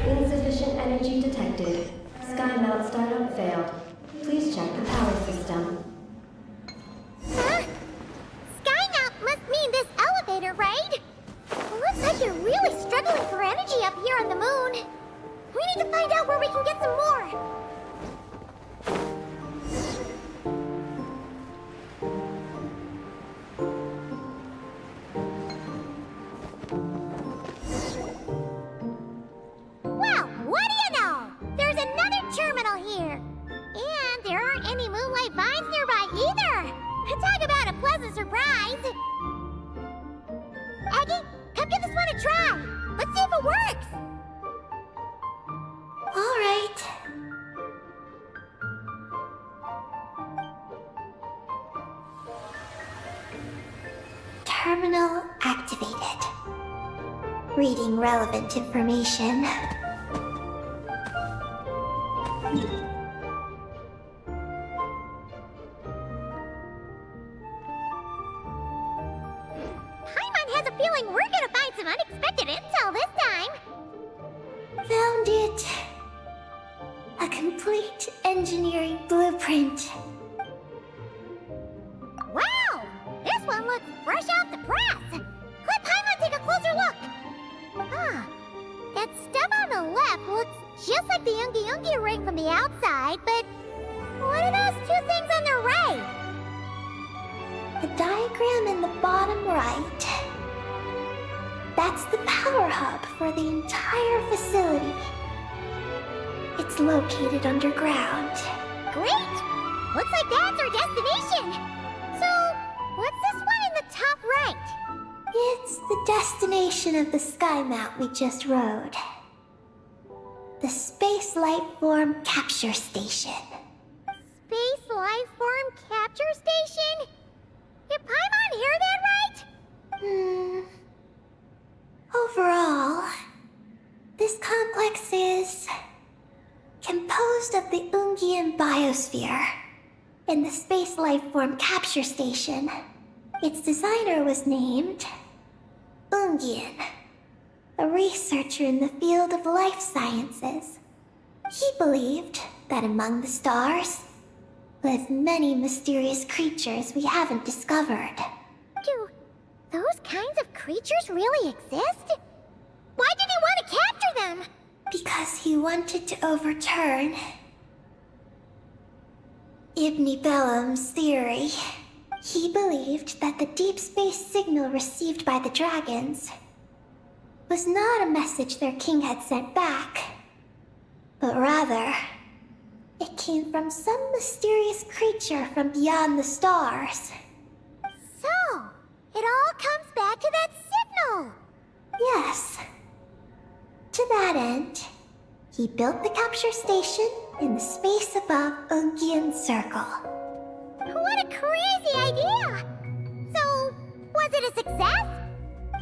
Insufficient energy detected. Sky mount startup failed. Please check the power system. Huh? Skynaut must mean this elevator, right? Looks like they're really struggling for energy up here on the moon. We need to find out where we can get some more. Well, what do you know? There's another terminal here. And there aren't any moonlight vines nearby either. Talk about a pleasant surprise. Aggie, come give this one a try. Let's see if it works. All right. Terminal activated. Reading relevant information. Paimon has a feeling we're gonna find some unexpected intel this time. Found it. A complete engineering blueprint. Wow! This one looks fresh off the press. Let Paimon take a closer look. Huh. That stub on the left looks just like the Ungi ring from the outside, but what are those two things on the right? The diagram in the bottom right. That's the power hub for the entire facility. It's located underground. Great! Looks like that's our destination! So, what's this one in the top right? It's the destination of the sky mount we just rode. The Space Life Form Capture Station. Space Life Form Capture Station? Did Paimon hear that right? Overall, this complex is composed of the Ungian biosphere and the Space Life Form Capture Station. Its designer was named Ungian, a researcher in the field of life sciences. He believed that among the stars lived many mysterious creatures we haven't discovered. Do those kinds of creatures really exist? Why did he want to capture them? Because he wanted to overturn Ibn Bellum's theory. He believed that the deep space signal received by the dragons was not a message their king had sent back, but rather, it came from some mysterious creature from beyond the stars. So, it all comes back to that signal! Yes. To that end, he built the capture station in the space above Ungian Circle. What a crazy idea! So, was it a success?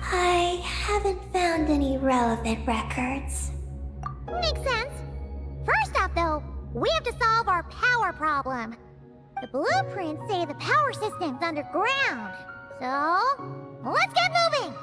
I haven't found any relevant records. Makes sense. First off, though, we have to solve our power problem. The blueprints say the power system's underground. So, let's get moving!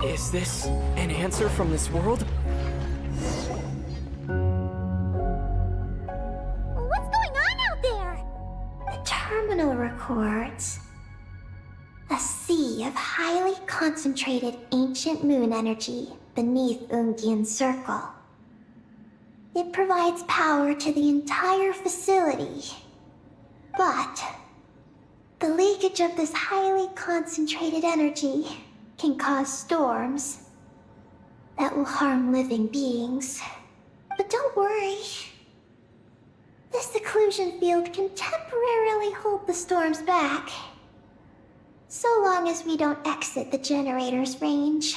Is this an answer from this world? What's going on out there? The terminal records a sea of highly concentrated ancient moon energy beneath Ungian Circle. It provides power to the entire facility. But the leakage of this highly concentrated energy can cause storms that will harm living beings. But don't worry. This seclusion field can temporarily hold the storms back, so long as we don't exit the generator's range.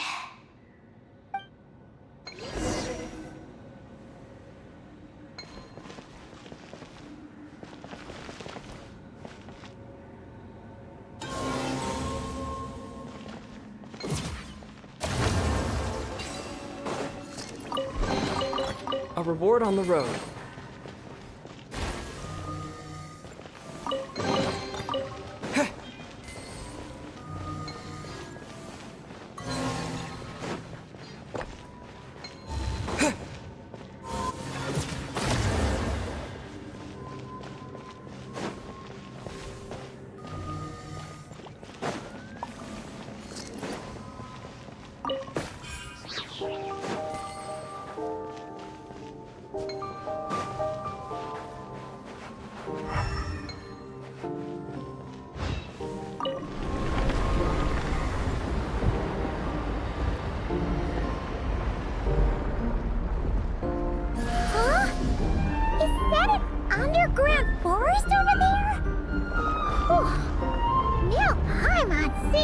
A reward on the road.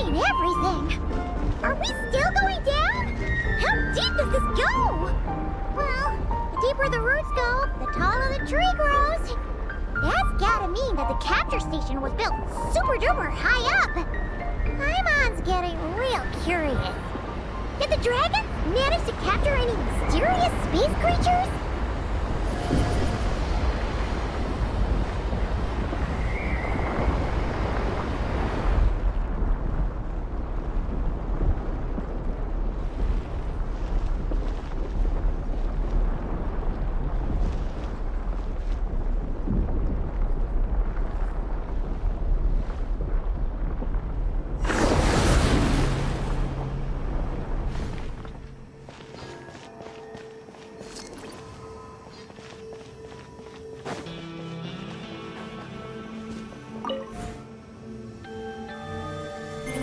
and everything. Are we still going down? How deep does this go? Well, the deeper the roots go, the taller the tree grows. That's gotta mean that the capture station was built super duper high up. Paimon's getting real curious. Did the dragons manage to capture any mysterious space creatures?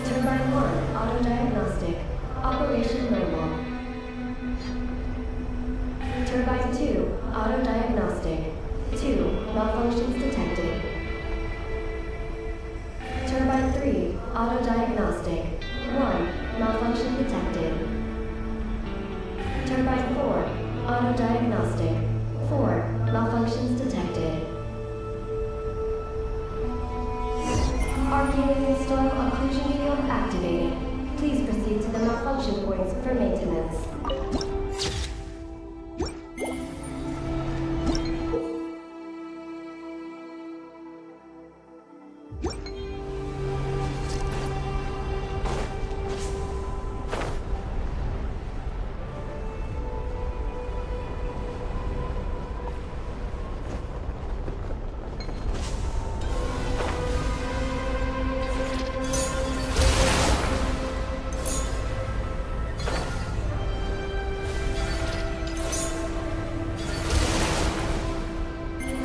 Turbine 1, auto-diagnostic. Operation normal. Turbine 2, auto-diagnostic. 2, malfunctions detected. Turbine 3, auto-diagnostic. 1, malfunction detected. Turbine 4, auto-diagnostic. 4, malfunctions detected. Arcane install occlusion field activated. Please proceed to the malfunction points for maintenance.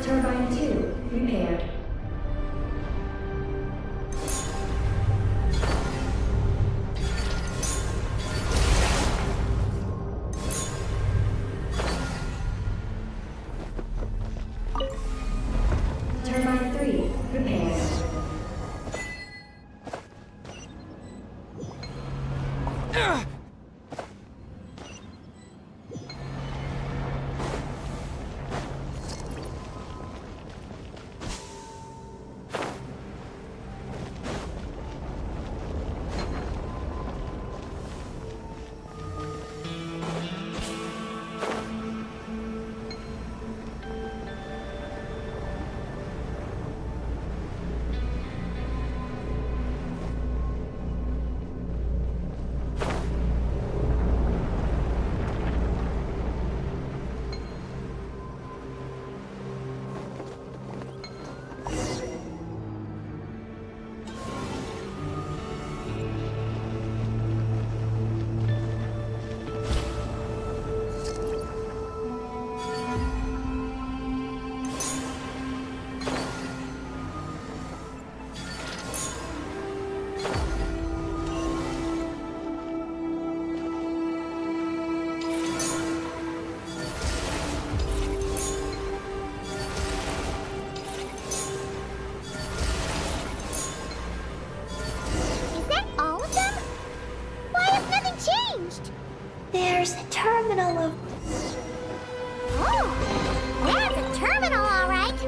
Turbine 2, repaired. Turbine 3, repaired. There's a terminal of... Oh, that's a terminal, all right.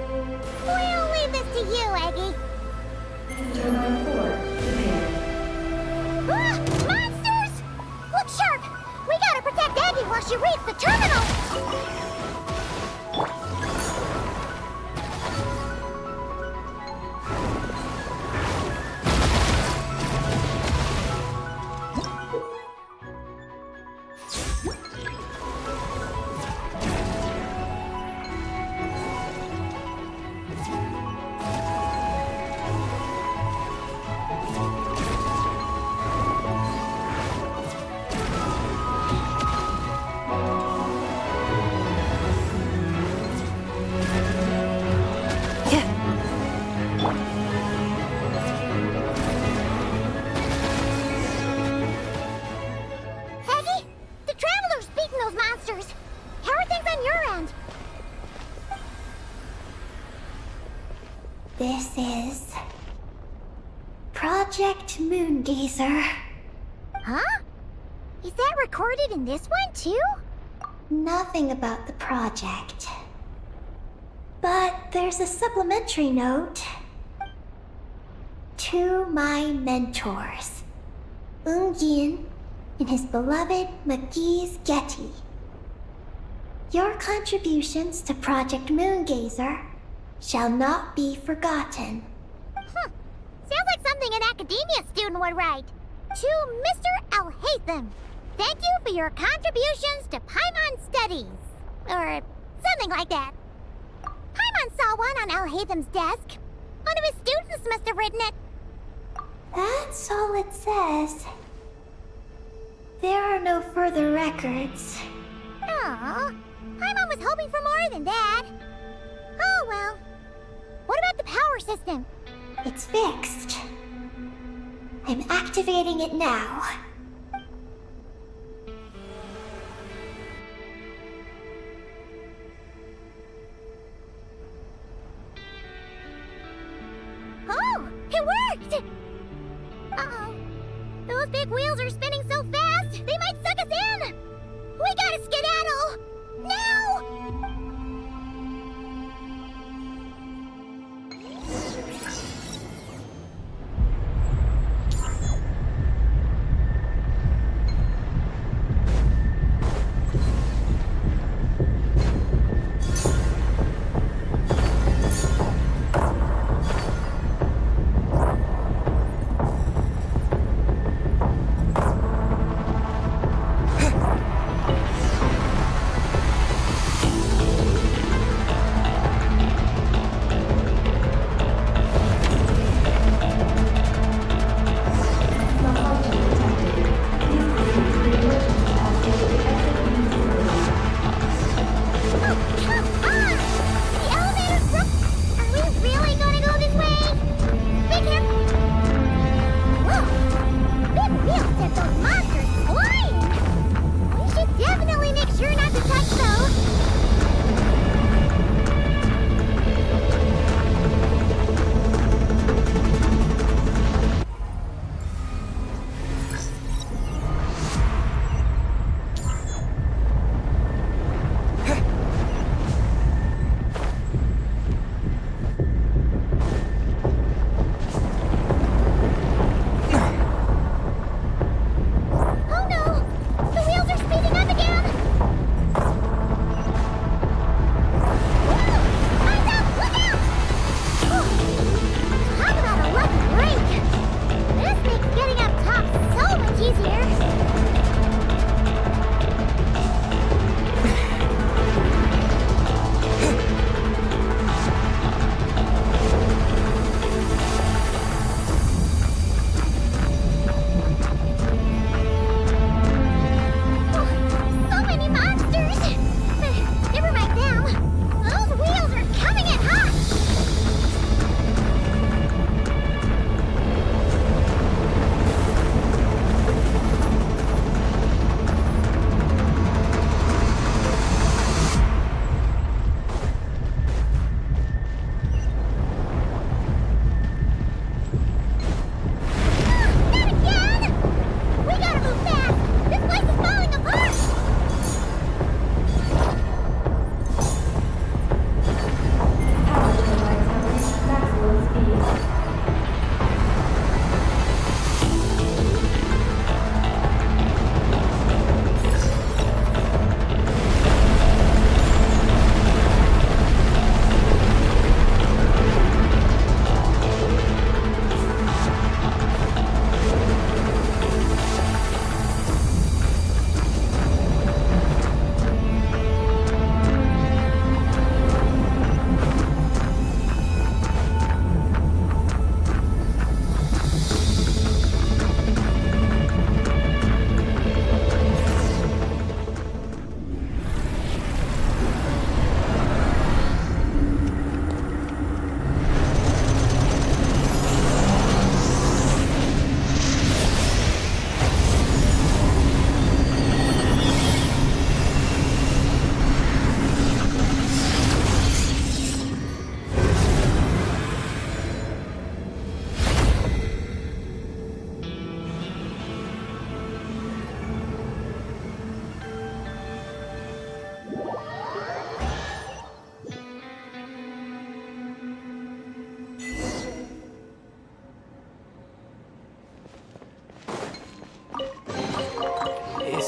We'll leave this to you, Eggy. Turbine 4, repaired. Ah, monsters! Look sharp! We gotta protect Eggy while she reads the terminal! This is... Project Project Moongazer. Huh? Is that recorded in this one, too? Nothing about the project. But there's a supplementary note. To my mentors, Ungin and his beloved McGee's Getty. Your contributions to Project Moongazer shall not be forgotten. Sounds like something an academia student would write. To Mr. Alhaitham, thank you for your contributions to Paimon Studies. Or something like that. Paimon saw one on Alhaitham's desk. One of his students must have written it. That's all it says. There are no further records. Aw, Paimon was hoping for more than that. Oh well. What about the power system? It's fixed. I'm activating it now. Oh, it worked! Uh-oh. Those big wheels are spinning so fast, they might suck us in! We gotta skedaddle! Now!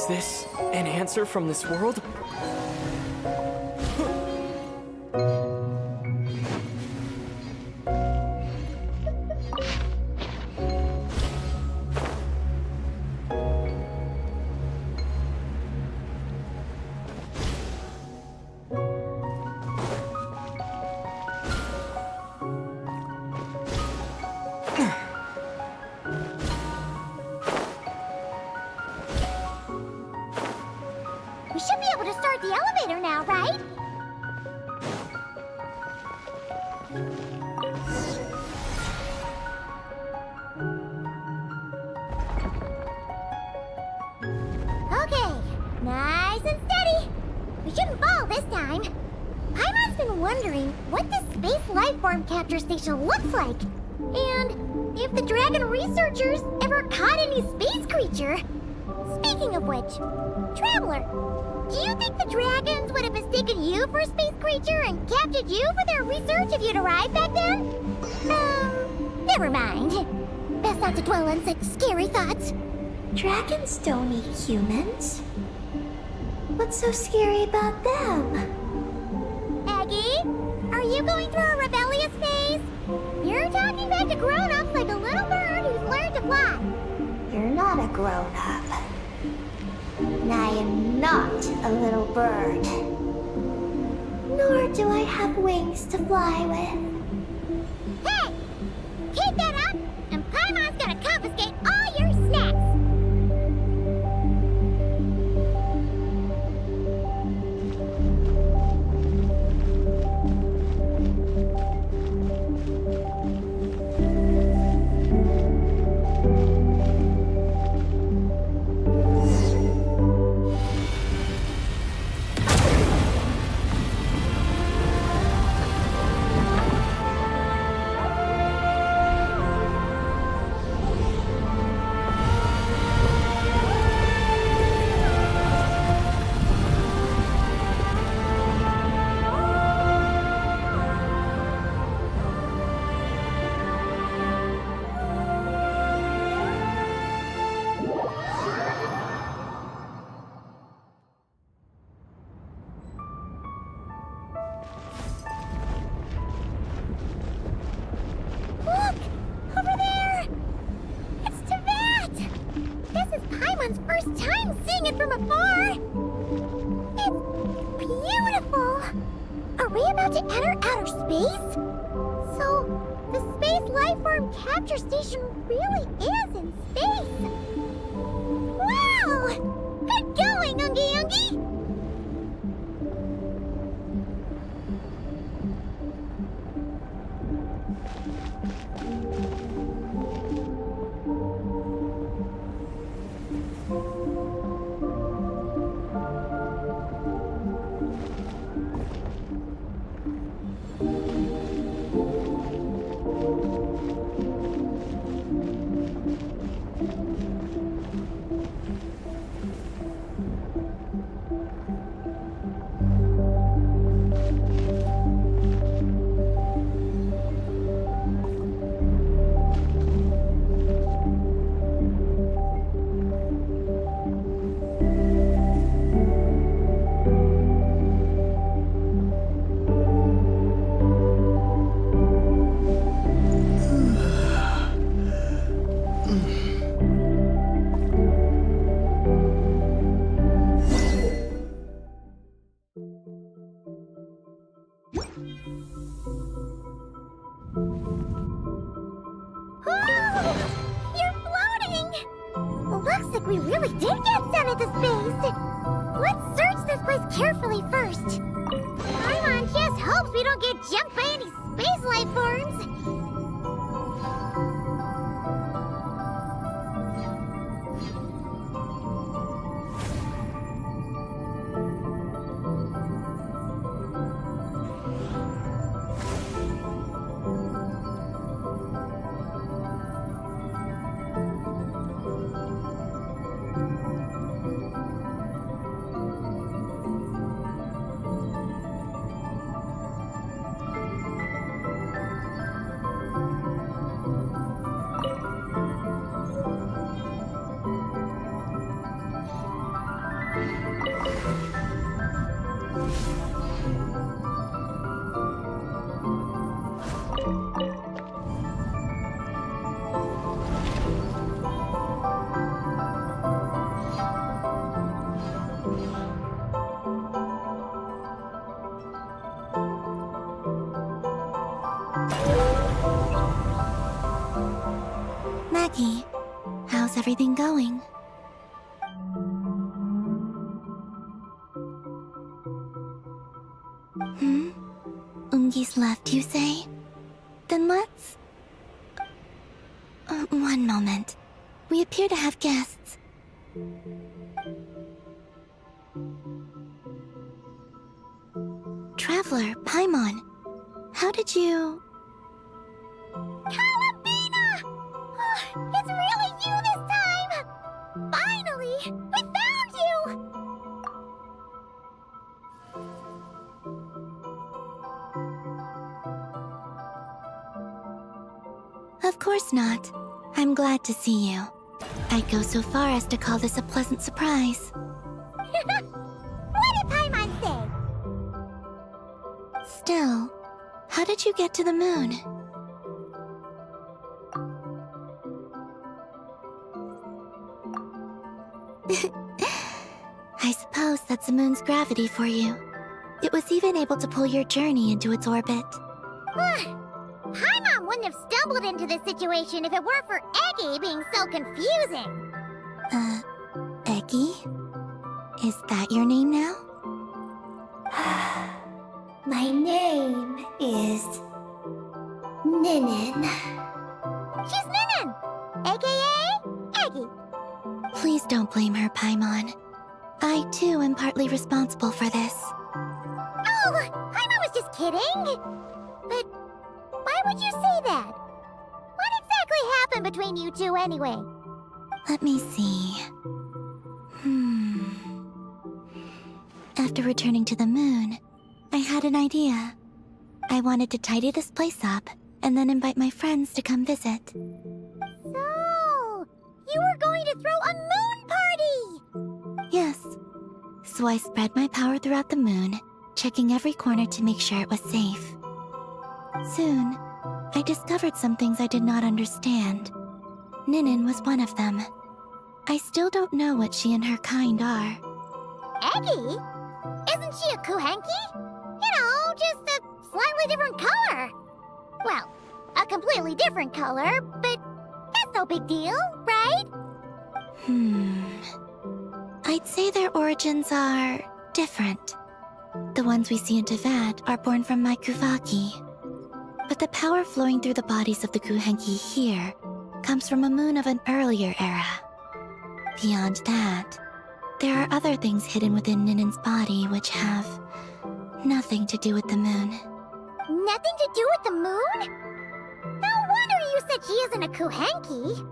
Is this an answer from this world? We should be able to start the elevator now, right? Okay, nice and steady. We shouldn't fall this time. Paimon's been wondering what this space life form capture station looks like. And if the dragon researchers ever caught any space creature. Speaking of which, Traveler, do you think the dragons would have mistaken you for a space creature and captured you for their research if you'd arrived back then? Never mind. Best not to dwell on such scary thoughts. Dragons don't eat humans. What's so scary about them? Aggie, are you going through a rebellious phase? You're talking back to grown-ups like a little bird who's learned to fly. You're not a grown-up. And I am not a little bird. Nor do I have wings to fly with. Hey! Keep that up, and Paimon's gonna confiscate all your snacks! Look! Over there! It's Teyvat! This is Paimon's first time seeing it from afar! It's beautiful! Are we about to enter outer space? So, the space lifeform capture station really is in space! Wow! Good going, Ungi Ungi! Looks like we really did get sent into space! Let's search this place carefully first. Paimon just hopes we don't get jumped by any space life forms. Kufaki. How's everything going? Ungi's left, you say? Then let's... one moment. We appear to have guests. Traveler, Paimon. How did you... Calabina! Oh, it's really you this time! Finally! We found you! Of course not. I'm glad to see you. I'd go so far as to call this a pleasant surprise. What did Paimon say? Still, how did you get to the moon? I suppose that's the moon's gravity for you. It was even able to pull your journey into its orbit. Paimon wouldn't have stumbled into this situation if it weren't for Eggy being so confusing. Eggy? Is that your name now? My name is Ninin. She's Ninin, aka Eggy. Please don't blame her, Paimon. I, too, am partly responsible for this. Oh, Paimon was just kidding. But why would you say that? What exactly happened between you two anyway? Let me see. After returning to the moon, I had an idea. I wanted to tidy this place up and then invite my friends to come visit. So, you were going to throw a moon party! Yes. So I spread my power throughout the moon, checking every corner to make sure it was safe. Soon, I discovered some things I did not understand. Ninin was one of them. I still don't know what she and her kind are. Eggy? Isn't she a Kuhenki? You know, just a slightly different color. Well, a completely different color, but that's no big deal, right? I'd say their origins are different. The ones we see in Tevat are born from my Kuvaki. But the power flowing through the bodies of the Kuhenki here comes from a moon of an earlier era. Beyond that, there are other things hidden within Ninin's body which have nothing to do with the moon. Nothing to do with the moon? No wonder you said she isn't a Kuhenki.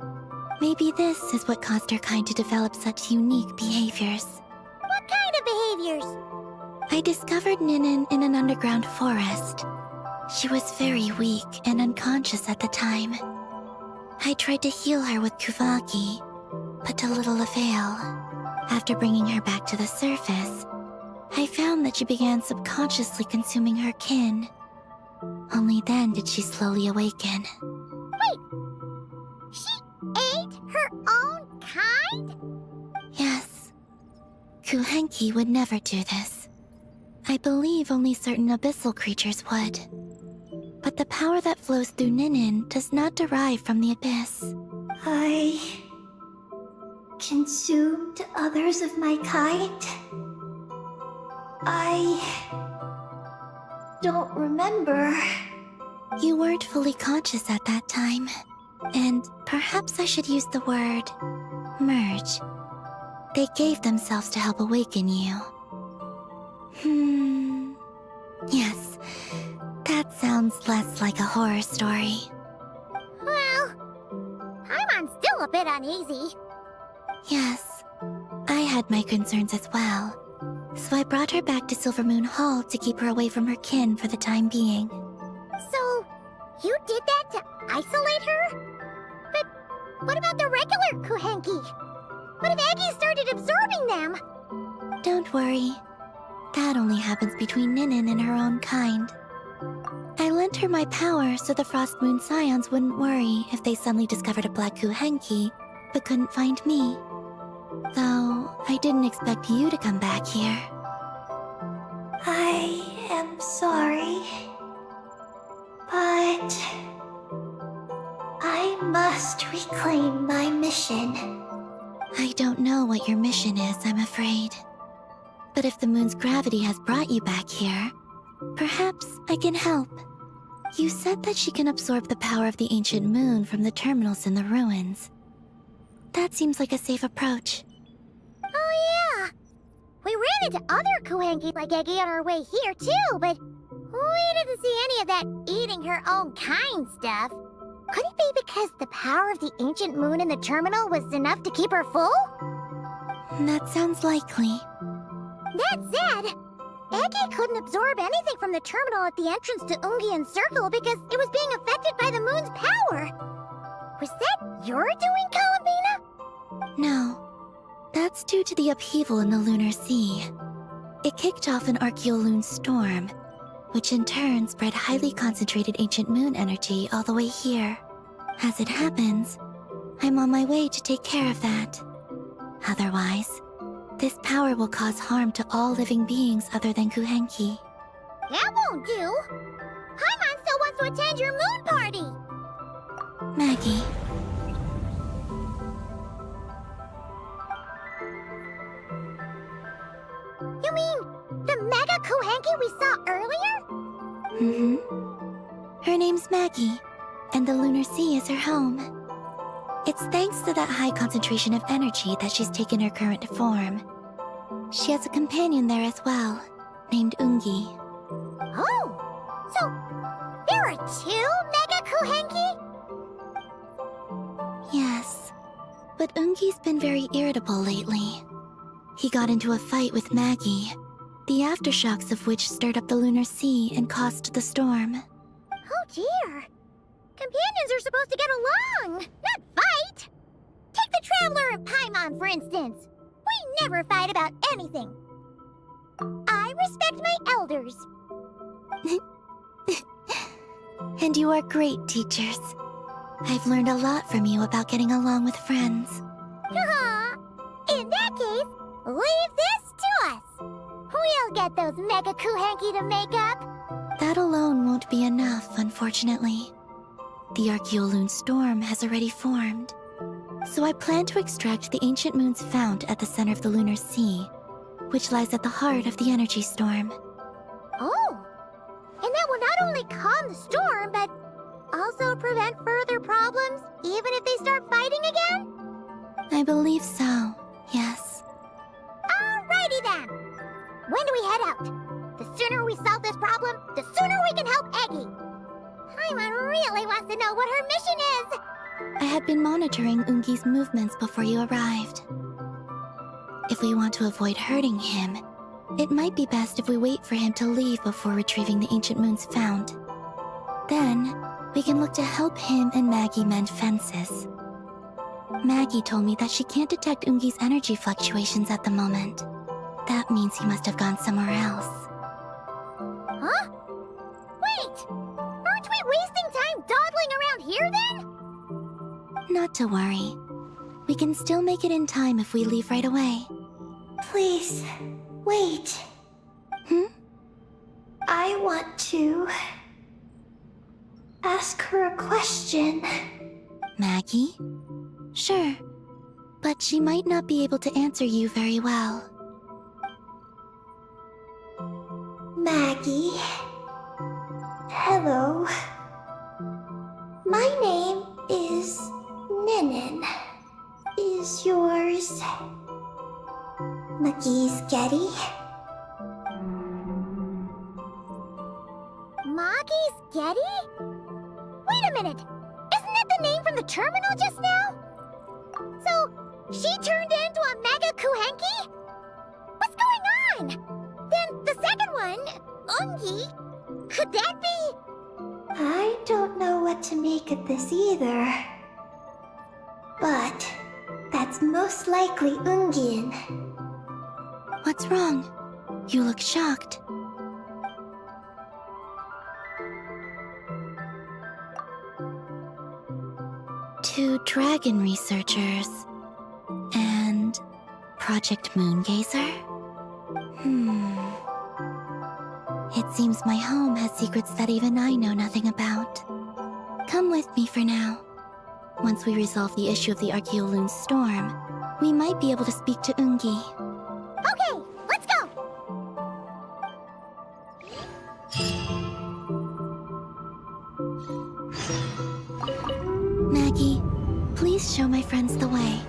Maybe this is what caused her kind to develop such unique behaviors. What kind of behaviors? I discovered Ninin in an underground forest. She was very weak and unconscious at the time. I tried to heal her with Kuvaki, but to little avail. After bringing her back to the surface, I found that she began subconsciously consuming her kin. Only then did she slowly awaken. Wait! She ate her own kind? Yes. Kuhenki would never do this. I believe only certain abyssal creatures would. But the power that flows through Ninin does not derive from the abyss. I consumed others of my kind. I don't remember. You weren't fully conscious at that time. And perhaps I should use the word merge. They gave themselves to help awaken you. Yes, that sounds less like a horror story. Well, Paimon's still a bit uneasy. Yes, I had my concerns as well. So I brought her back to Silvermoon Hall to keep her away from her kin for the time being. So, you did that to isolate her? But what about the regular Kuhenki? What if Eggy started absorbing them? Don't worry. That only happens between Ninin and her own kind. I lent her my power so the Frost Moon Scions wouldn't worry if they suddenly discovered a Black Kuhenki, but couldn't find me. Though, I didn't expect you to come back here. I am sorry. But I must must reclaim my mission. I don't know what your mission is, I'm afraid. But if the moon's gravity has brought you back here, perhaps I can help. You said that she can absorb the power of the ancient moon from the terminals in the ruins. That seems like a safe approach. Oh yeah! We ran into other Kuhenki like Eggy on our way here too, but we didn't see any of that eating her own kind stuff. Could it be because the power of the ancient moon in the terminal was enough to keep her full? That sounds likely. That said, Eggy couldn't absorb anything from the terminal at the entrance to Ungian Circle because it was being affected by the moon's power. Was that your doing, Columbina? No. That's due to the upheaval in the lunar sea. It kicked off an Archeoloon storm, which in turn spread highly concentrated ancient moon energy all the way here. As it happens, I'm on my way to take care of that. Otherwise, this power will cause harm to all living beings other than Kuhenki. That won't do. Paimon still wants to attend your moon party. Maggie. You mean the Mega Kuhenki we saw earlier? Mm-hmm. Her name's Maggie, and the lunar sea is her home. It's thanks to that high concentration of energy that she's taken her current form. She has a companion there as well, named Ungi. Oh, so there are two Mega Kuhenki? Yes, but Ungi's been very irritable lately. He got into a fight with Maggie, the aftershocks of which stirred up the lunar sea and caused the storm. Oh dear. Companions are supposed to get along, not fight. Take the Traveler and Paimon, for instance. We never fight about anything. I respect my elders. And you are great teachers. I've learned a lot from you about getting along with friends. Aw, in that case, leave this to us. We'll get those Mega Kuhenki to make up. That alone won't be enough, unfortunately. The Archeoloon storm has already formed. So I plan to extract the ancient moon's fount at the center of the lunar sea, which lies at the heart of the energy storm. Oh, and that will not only calm the storm, but also prevent further problems, even if they start fighting again? I believe so, yes. Alrighty then. When do we head out? The sooner we solve this problem, the sooner we can help Eggy. Paimon really wants to know what her mission is. I had been monitoring Ungi's movements before you arrived. If we want to avoid hurting him, it might be best if we wait for him to leave before retrieving the ancient moon's fount. Then, we can look to help him and Maggie mend fences. Maggie told me that she can't detect Ungi's energy fluctuations at the moment. That means he must have gone somewhere else. Huh? Wait! Aren't we wasting time dawdling around here then? Not to worry. We can still make it in time if we leave right away. Please, wait. I want to ask her a question. Maggie? Sure, but she might not be able to answer you very well. Maggie. Hello. My name is Ninin. Is yours Maggie's Getty? Maggie's Getty? Wait a minute! Isn't that the name from the terminal just now? So, she turned into a Mega Kuhenki? What's going on? Then the second one, Ungi, could that be? I don't know what to make of this either. But that's most likely Ungian. What's wrong? You look shocked. Two dragon researchers and Project Moongazer? It seems my home has secrets that even I know nothing about. Come with me for now. Once we resolve the issue of the Archaeoloon storm, we might be able to speak to Ungi. Okay, let's go! Maggie, please show my friends the way.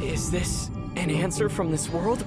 Is this an answer from this world?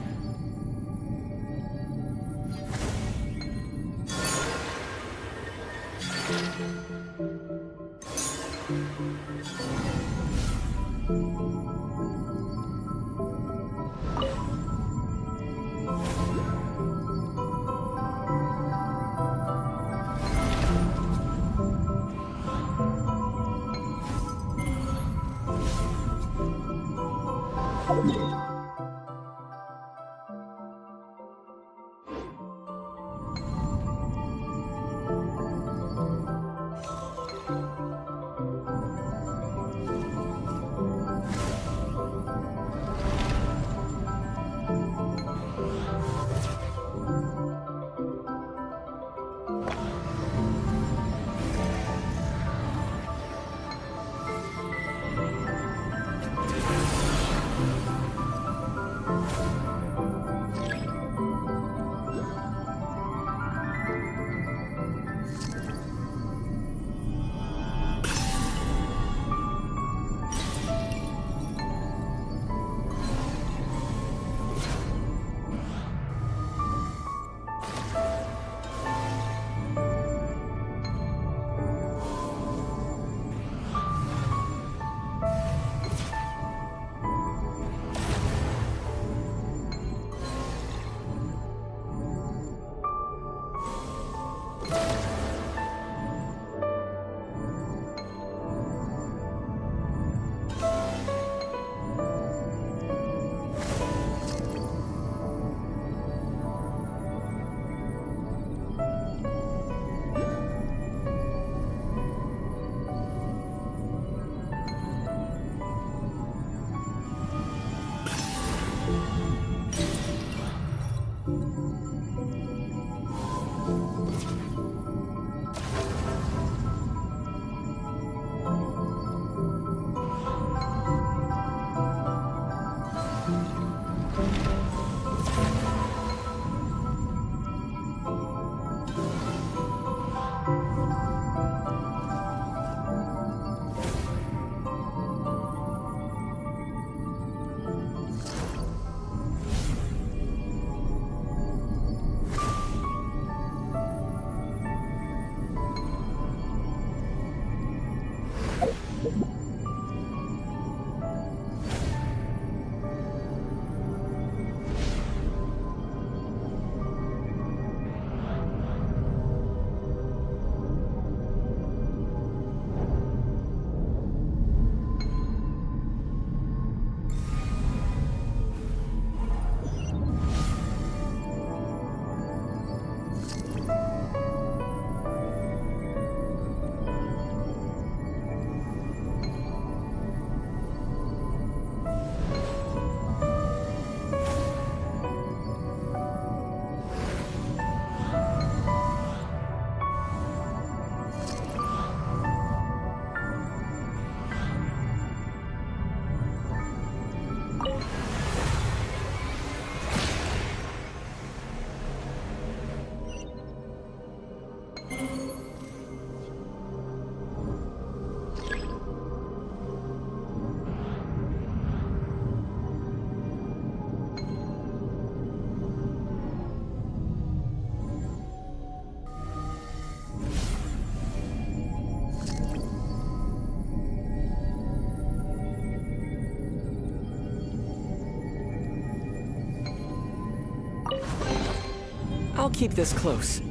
I'll keep this close.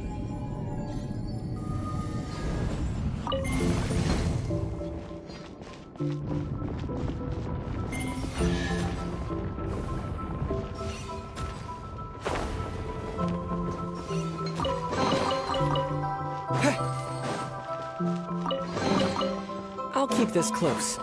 I'll keep this close.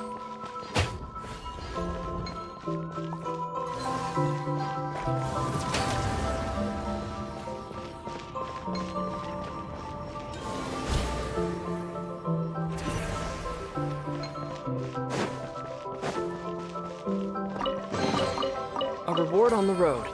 A reward on the road.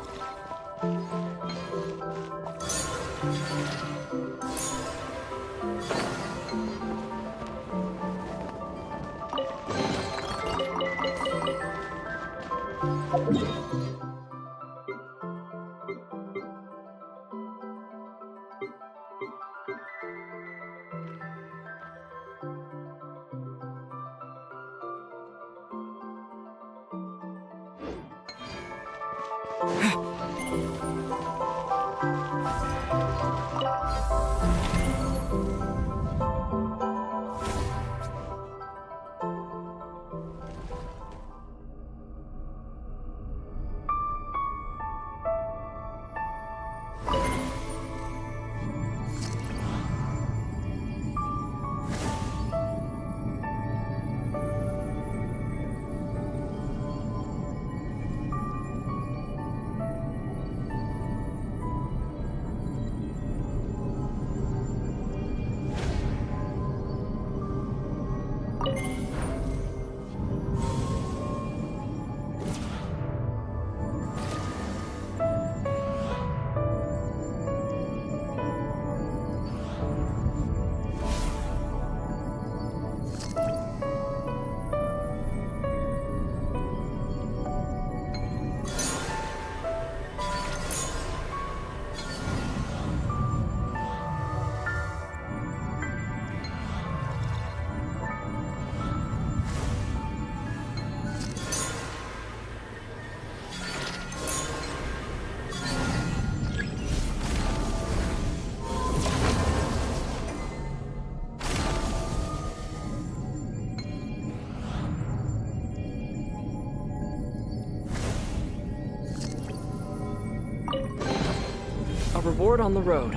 A reward on the road.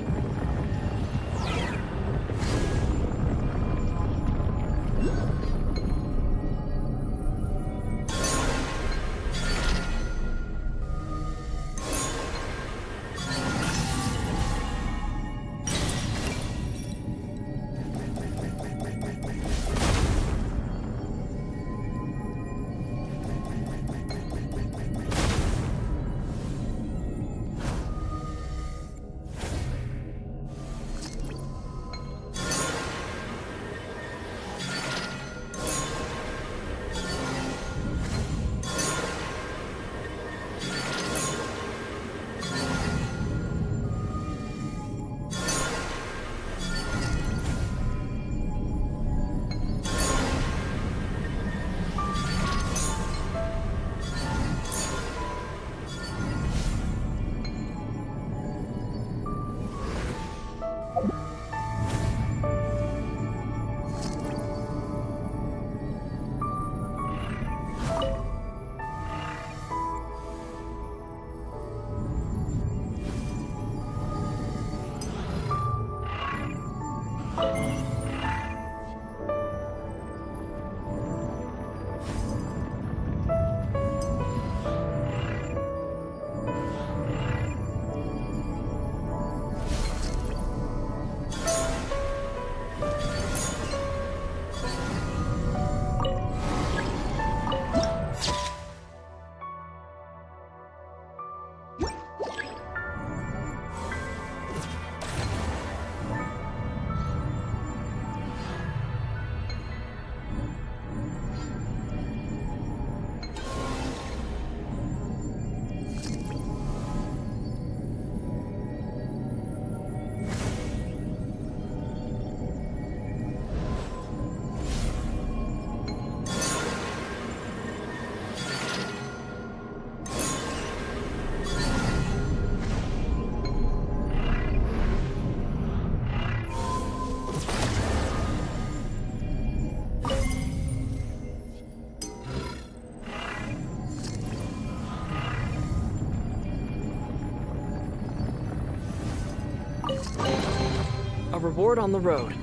reward on the road.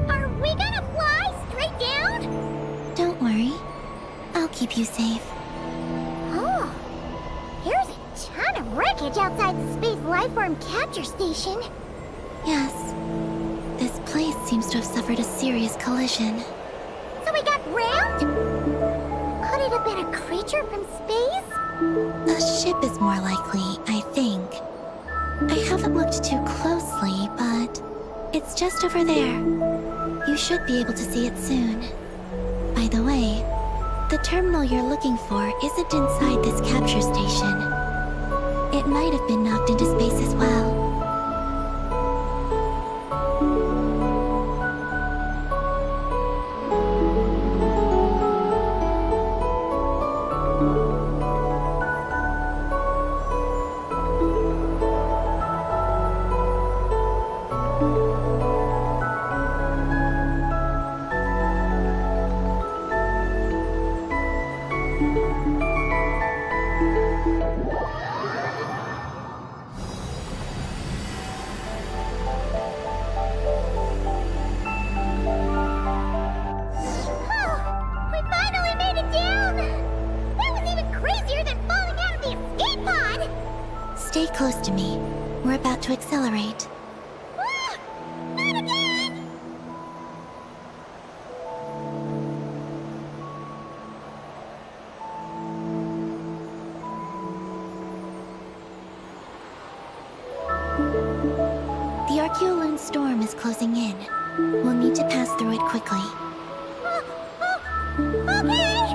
Are we gonna fly straight down? Don't worry. I'll keep you safe. Oh, here's a ton of wreckage outside the Space Lifeform Capture Station. Yes. This place seems to have suffered a serious collision. So we got rammed? Could it have been a creature from space? A ship is more likely, I think. I haven't looked too closely, but it's just over there. You should be able to see it soon. By the way, the terminal you're looking for isn't inside this capture station. It might have been knocked into space as well. Oh, we finally made it down! That was even crazier than falling out of the escape pod! Stay close to me. We're about to accelerate. Ah, not again! The Archeoloon storm is closing in. We'll need to pass through it quickly. Okay!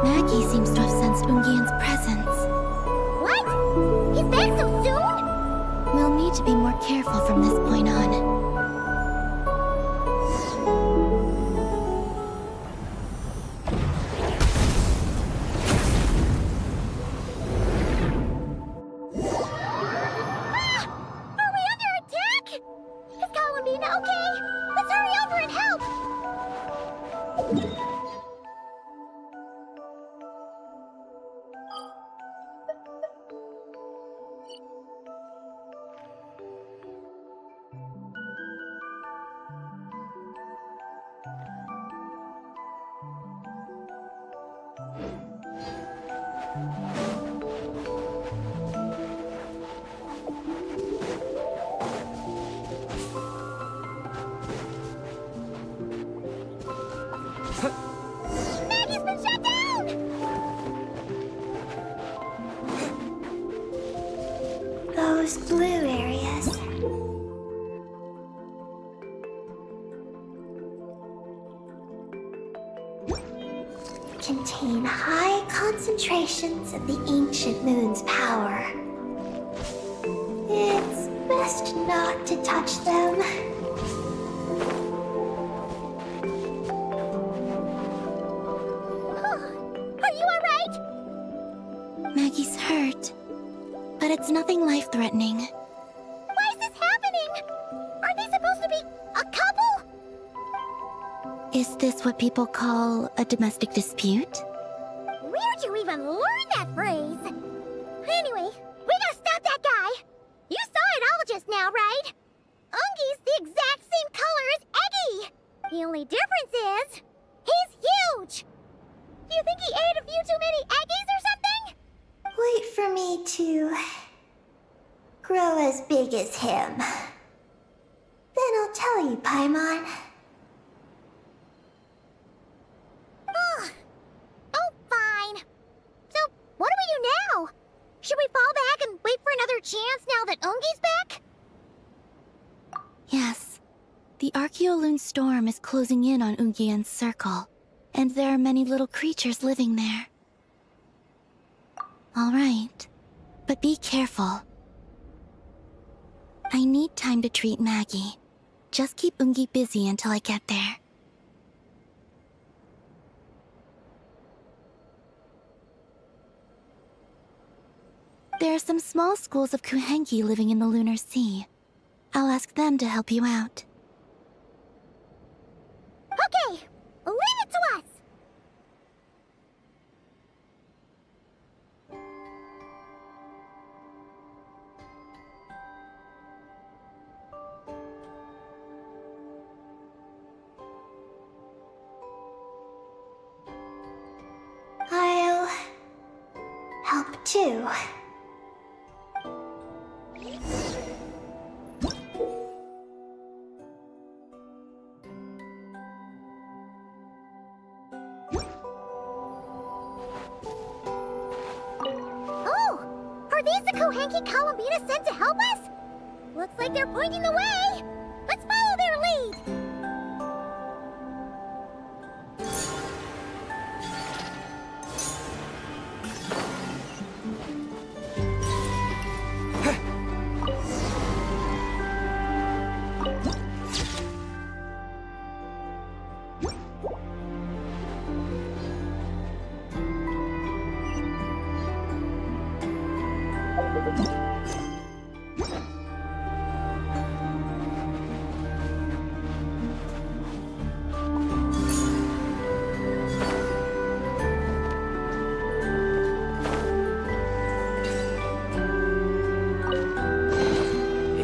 Maggie seems to have sensed Ungian's presence. What? He's back so soon? We'll need to be more careful from this point on. Are we under attack? Is Columbine okay? Let's hurry over and help! Maggie's been shut down! Those blue areas. Contain high concentrations of the ancient moon's power. It's best not to touch them. Are you alright? Maggie's hurt, but it's nothing life-threatening. Why is this happening? Are they supposed to be a couple? Is this what people call a domestic dispute? Where'd you even learn that phrase? Anyway, we gotta stop that guy. You saw it all just now, right? Ungi's the exact same color as Eggy. The only difference is, he's huge. Do you think he ate a few too many Eggies or something? Wait for me to grow as big as him. Then I'll tell you, Paimon. Oh, fine. So, what do we do now? Should we fall back and wait for another chance now that Ungi's back? Yes. The Archeoloon storm is closing in on Ungian's circle, and there are many little creatures living there. All right, but be careful. I need time to treat Maggie. Just keep Ungi busy until I get there. There are some small schools of Kuhenki living in the Lunar Sea. I'll ask them to help you out. Okay, leave it to us. I'll help too. Oh, are these the Kohenki Columbina sent to help us? Looks like they're pointing the way. Let's follow their lead.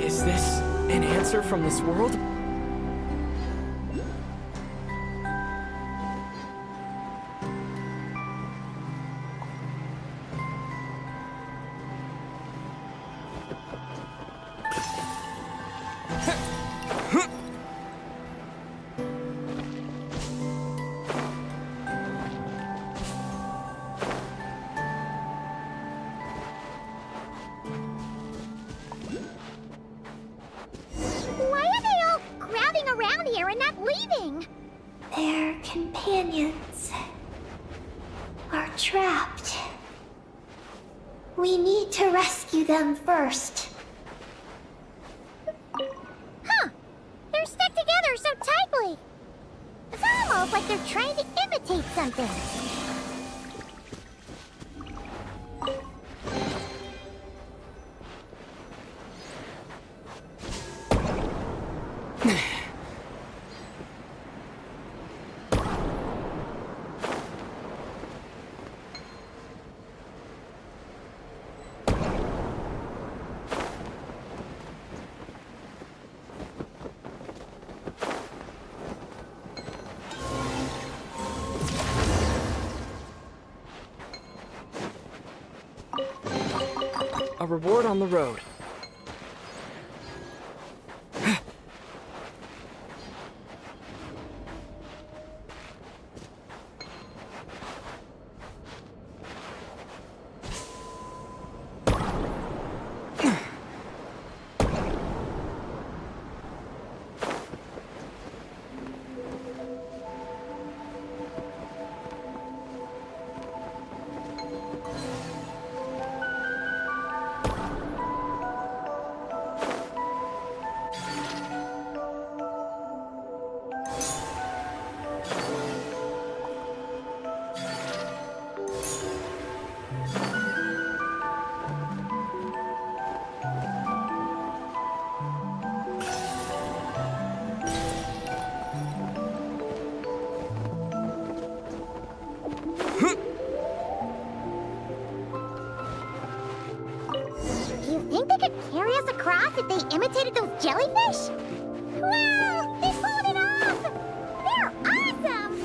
Is this an answer from this world? Why are they all crowding around here and not leaving? Their companions are trapped. We need to rescue them first. Huh. They're stuck together so tightly. It's almost like they're trying to imitate something. A reward on the road. if they imitated those jellyfish? Wow! They pulled it off! They're awesome!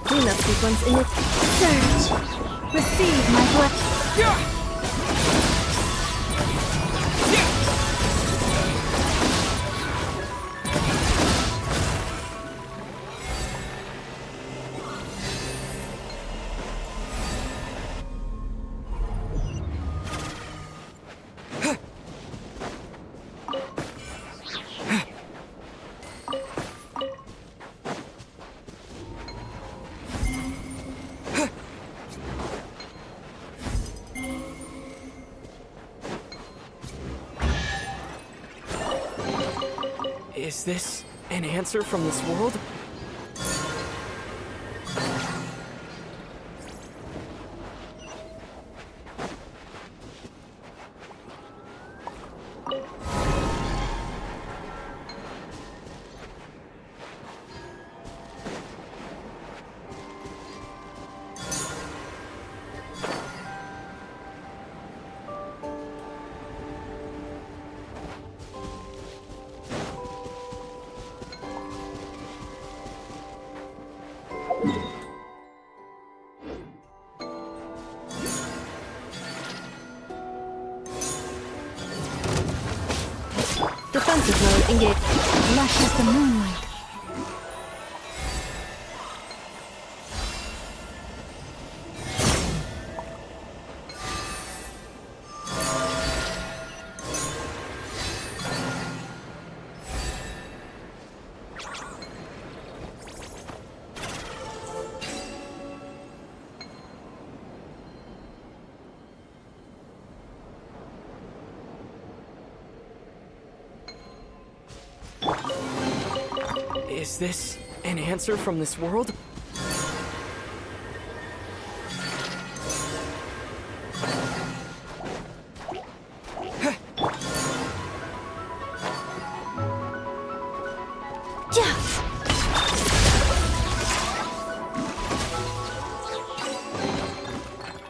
Cleanup sequence in its surge. Receive my blessing. Is this an answer from this world? Defensive mode engaged. Luscious the moonlight. Is this an answer from this world?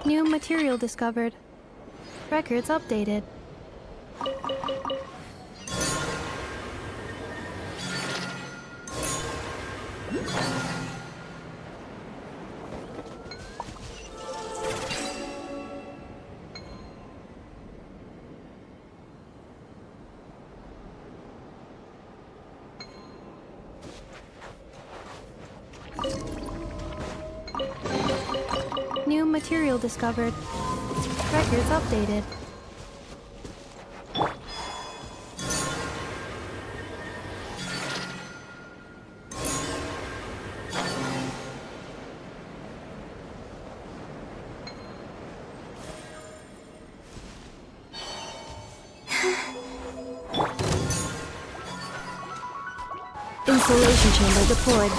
New material discovered. Records updated. New material discovered. Records updated. Insulation chamber deployed.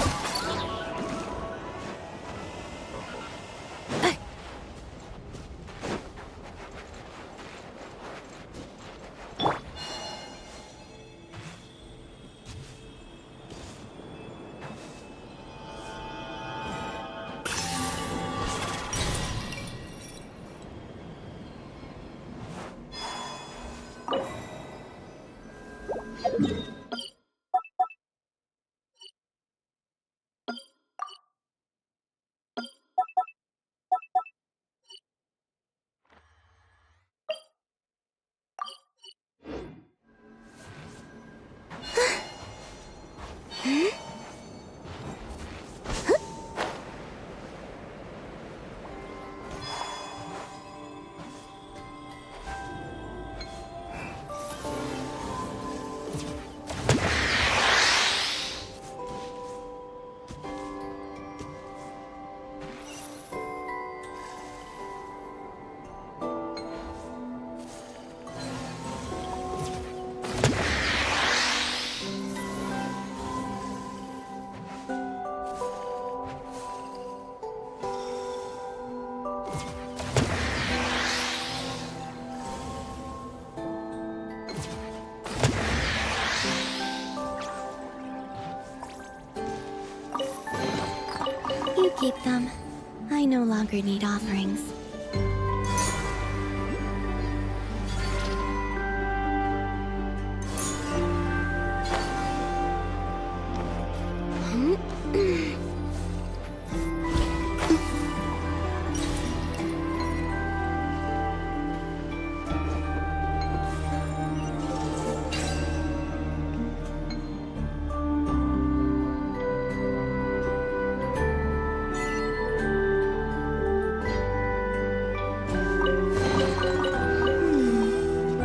keep them. I no longer need offerings.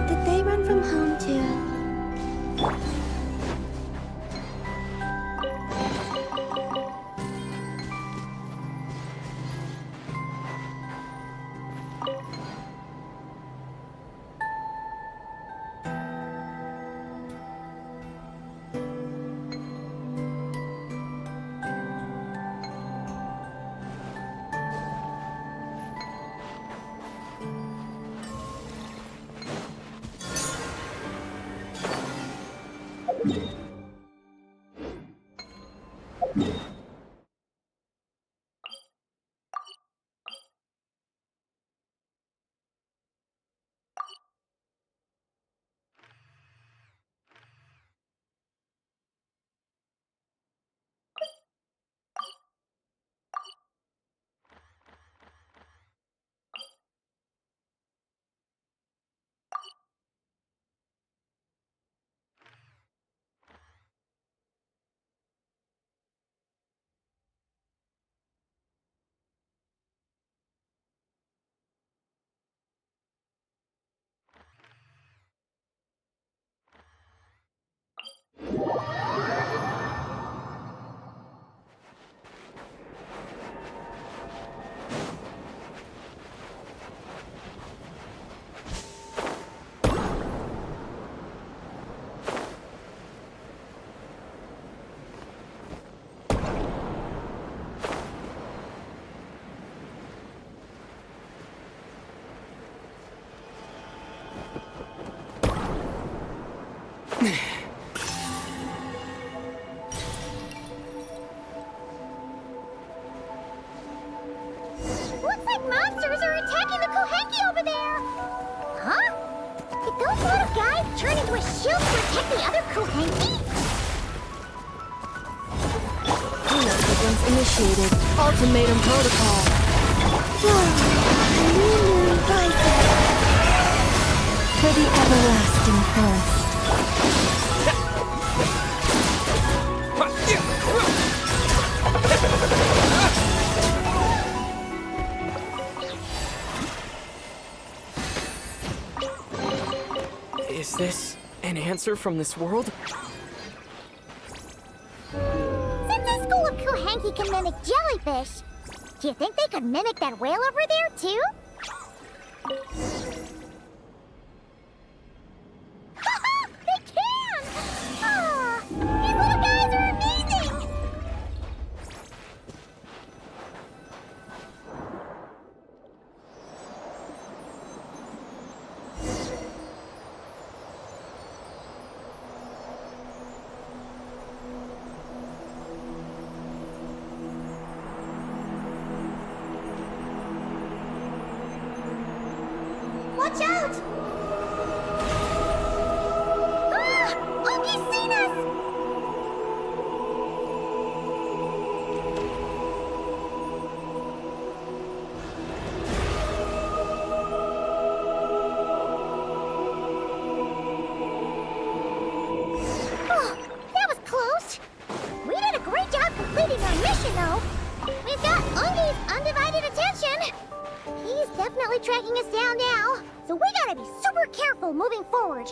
Did they run from home too? Looks like monsters are attacking the Kohenki over there! Huh? Did those little guys turn into a shield to protect the other Kohenki? Cleanup sequence initiated. Ultimatum protocol. Moon rises. For the everlasting forest. Is this an answer from this world? Since this school of Kohenki can mimic jellyfish, do you think they could mimic that whale over there, too? Haha! They can! Ah, these little guys are amazing! Watch out! Ah! Oki's seen us! Oh, that was close. We did a great job completing our mission, though. We've got Ungi's undivided attention. He's definitely tracking us down now, so we gotta be super careful moving forward.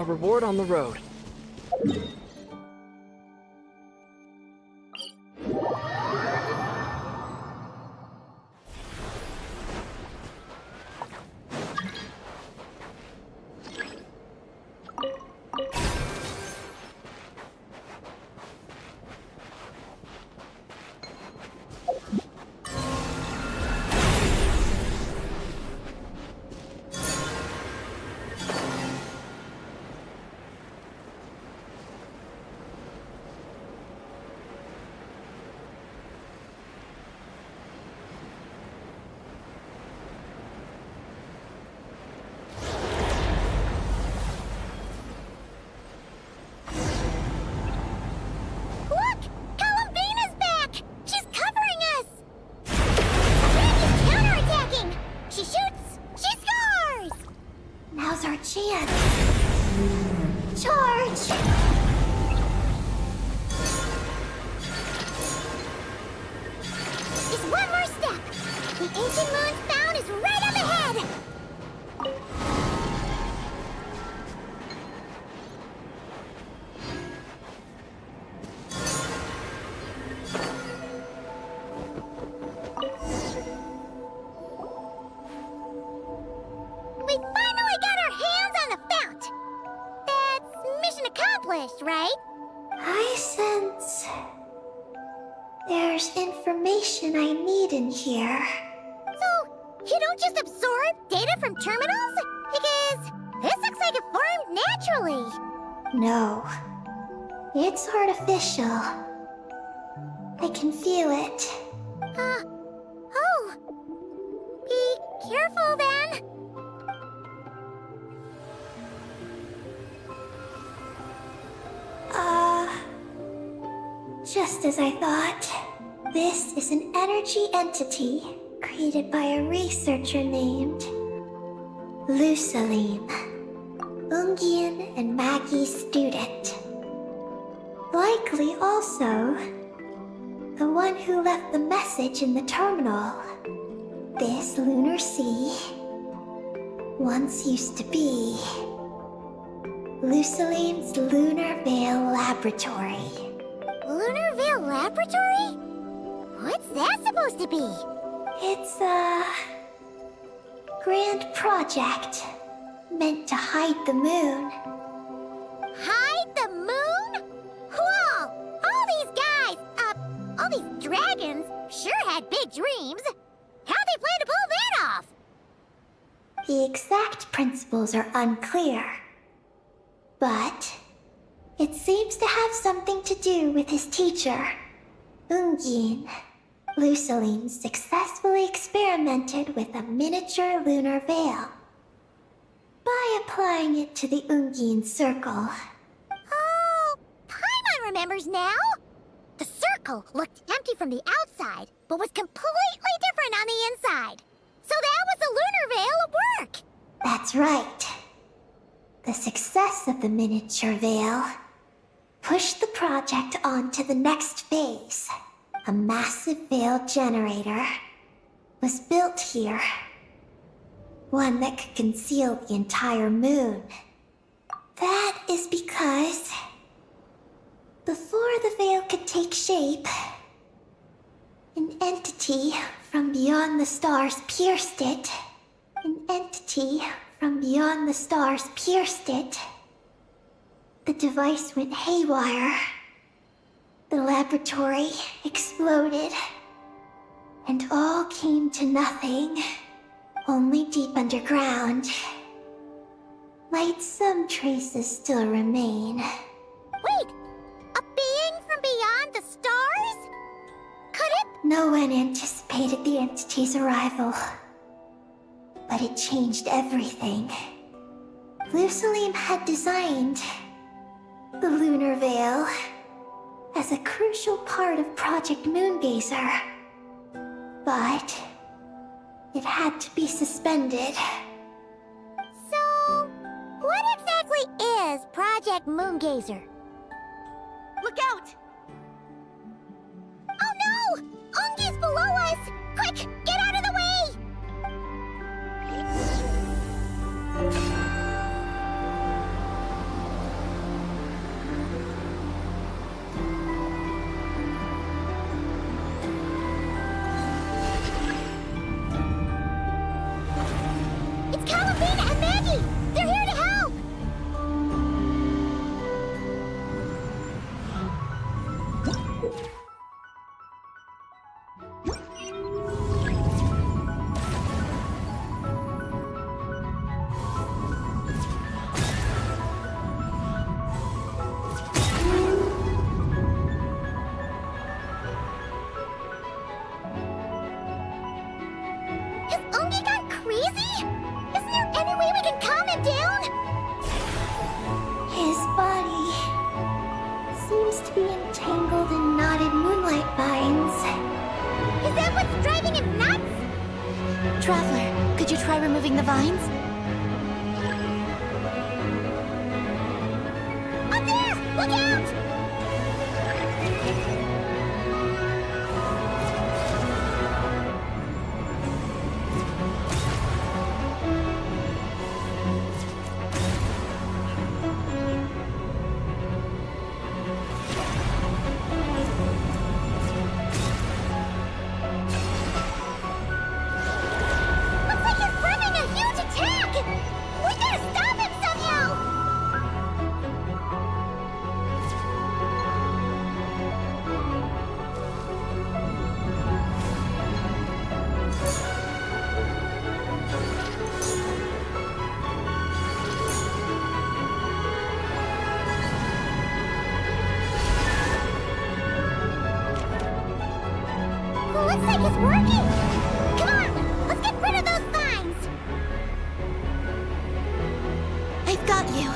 reward on the road. Look! Columbina's back! She's covering us! Randy's counterattacking! She shoots! She scores! Now's our chance. Charge! Just one more step! The ancient moon's bound is right up ahead! We finally got our hands on the fount! That's mission accomplished, right? I sense there's information I need in here. So, you don't just absorb data from terminals? Because this looks like it formed naturally. No, it's artificial. I can feel it. Oh. Be careful then. Just as I thought. This is an energy entity created by a researcher named Lusaline, Ungian and Maggie's student. Likely also the one who left the message in the terminal. This lunar sea once used to be Lusaline's Lunar Veil Laboratory. Lunar Veil Laboratory? What's that supposed to be? It's a grand project meant to hide the moon. Hide the moon? Whoa! All these guys, all these dragons sure had big dreams. How'd they plan to pull that off? The exact principles are unclear, but it seems to have something to do with his teacher, Ungin. Lusaline successfully experimented with a miniature lunar veil by applying it to the Ungin circle. Oh, Paimon remembers now. The circle looked empty from the outside, but was completely different on the inside. So that was the lunar veil at work. That's right. The success of the miniature veil pushed the project on to the next phase. A massive veil generator was built here. One that could conceal the entire moon. That is because before the veil could take shape, an entity from beyond the stars pierced it. An entity from beyond the stars pierced it. The device went haywire. The laboratory exploded. And all came to nothing. Only deep underground. Might some traces still remain. Wait, a being from beyond the stars? Could it? No one anticipated the entity's arrival. But it changed everything. Lusaline had designed the lunar veil as a crucial part of Project Moongazer. But it had to be suspended. So, what exactly is Project Moongazer? Look out! Oh no! Ungi's below us! Quick, get out of the way! Here, could you try removing the vines? Up there! Look out! Looks like he's planning a huge attack! We gotta stop him somehow! Looks like it's working! Come on, let's get rid of those vines! I've got you.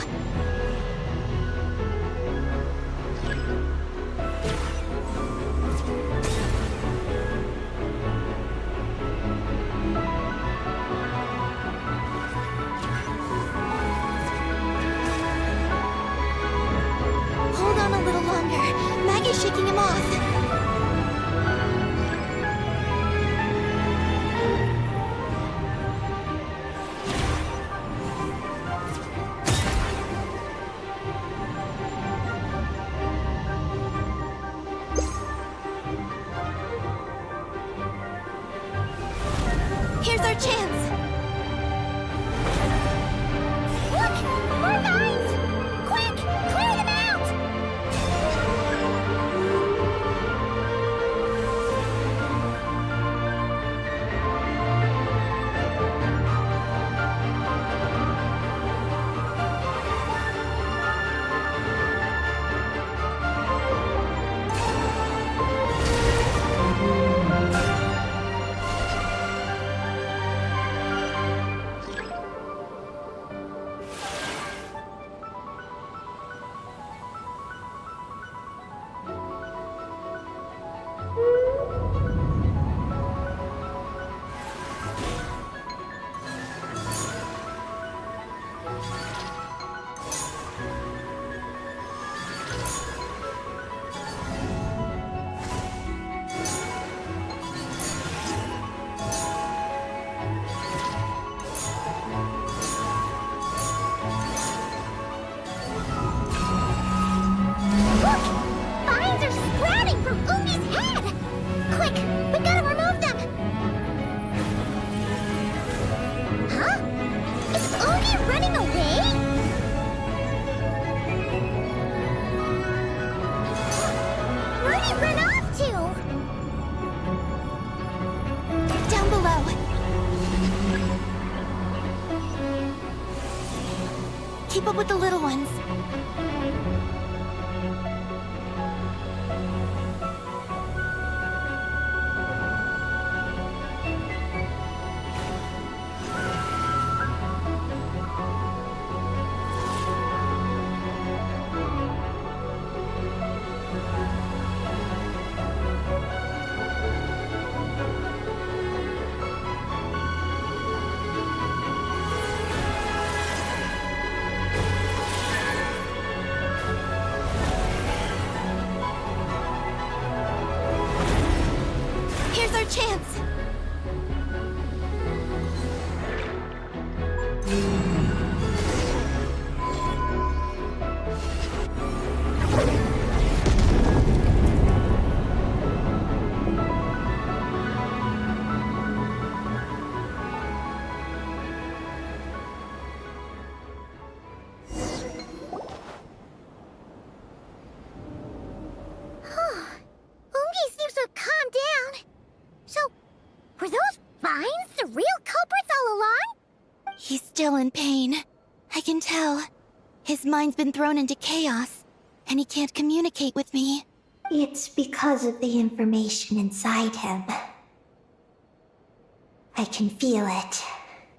Hold on a little longer. Maggie's shaking him off. Here's our chance! Look! More vines! Quick! Clear them out! Look! Vines are sprouting from Ungi's head! Quick! We gotta remove them! Huh? Is Ungi running away? Where'd he run off to? Down below. Keep up with the little ones. Here's our chance. Ungi seems to have calmed down. So, were those vines the real culprits all along? He's still in pain. I can tell. His mind's been thrown into chaos, and he can't communicate with me. It's because of the information inside him. I can feel it.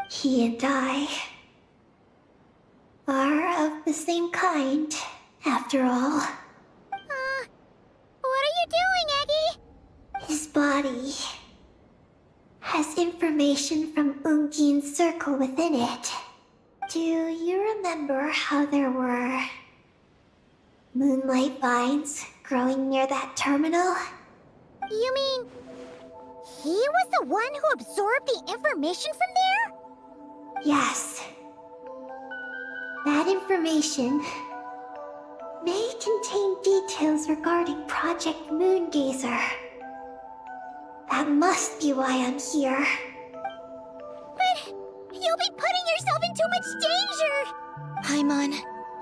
He and I are of the same kind, after all. What are you doing, Eggy? His body has information from Ungin's circle within it. Do you remember how there were moonlight vines growing near that terminal? You mean he was the one who absorbed the information from there? Yes. That information may contain details regarding Project Moongazer. That must be why I'm here. But you'll be putting yourself in too much danger! Paimon,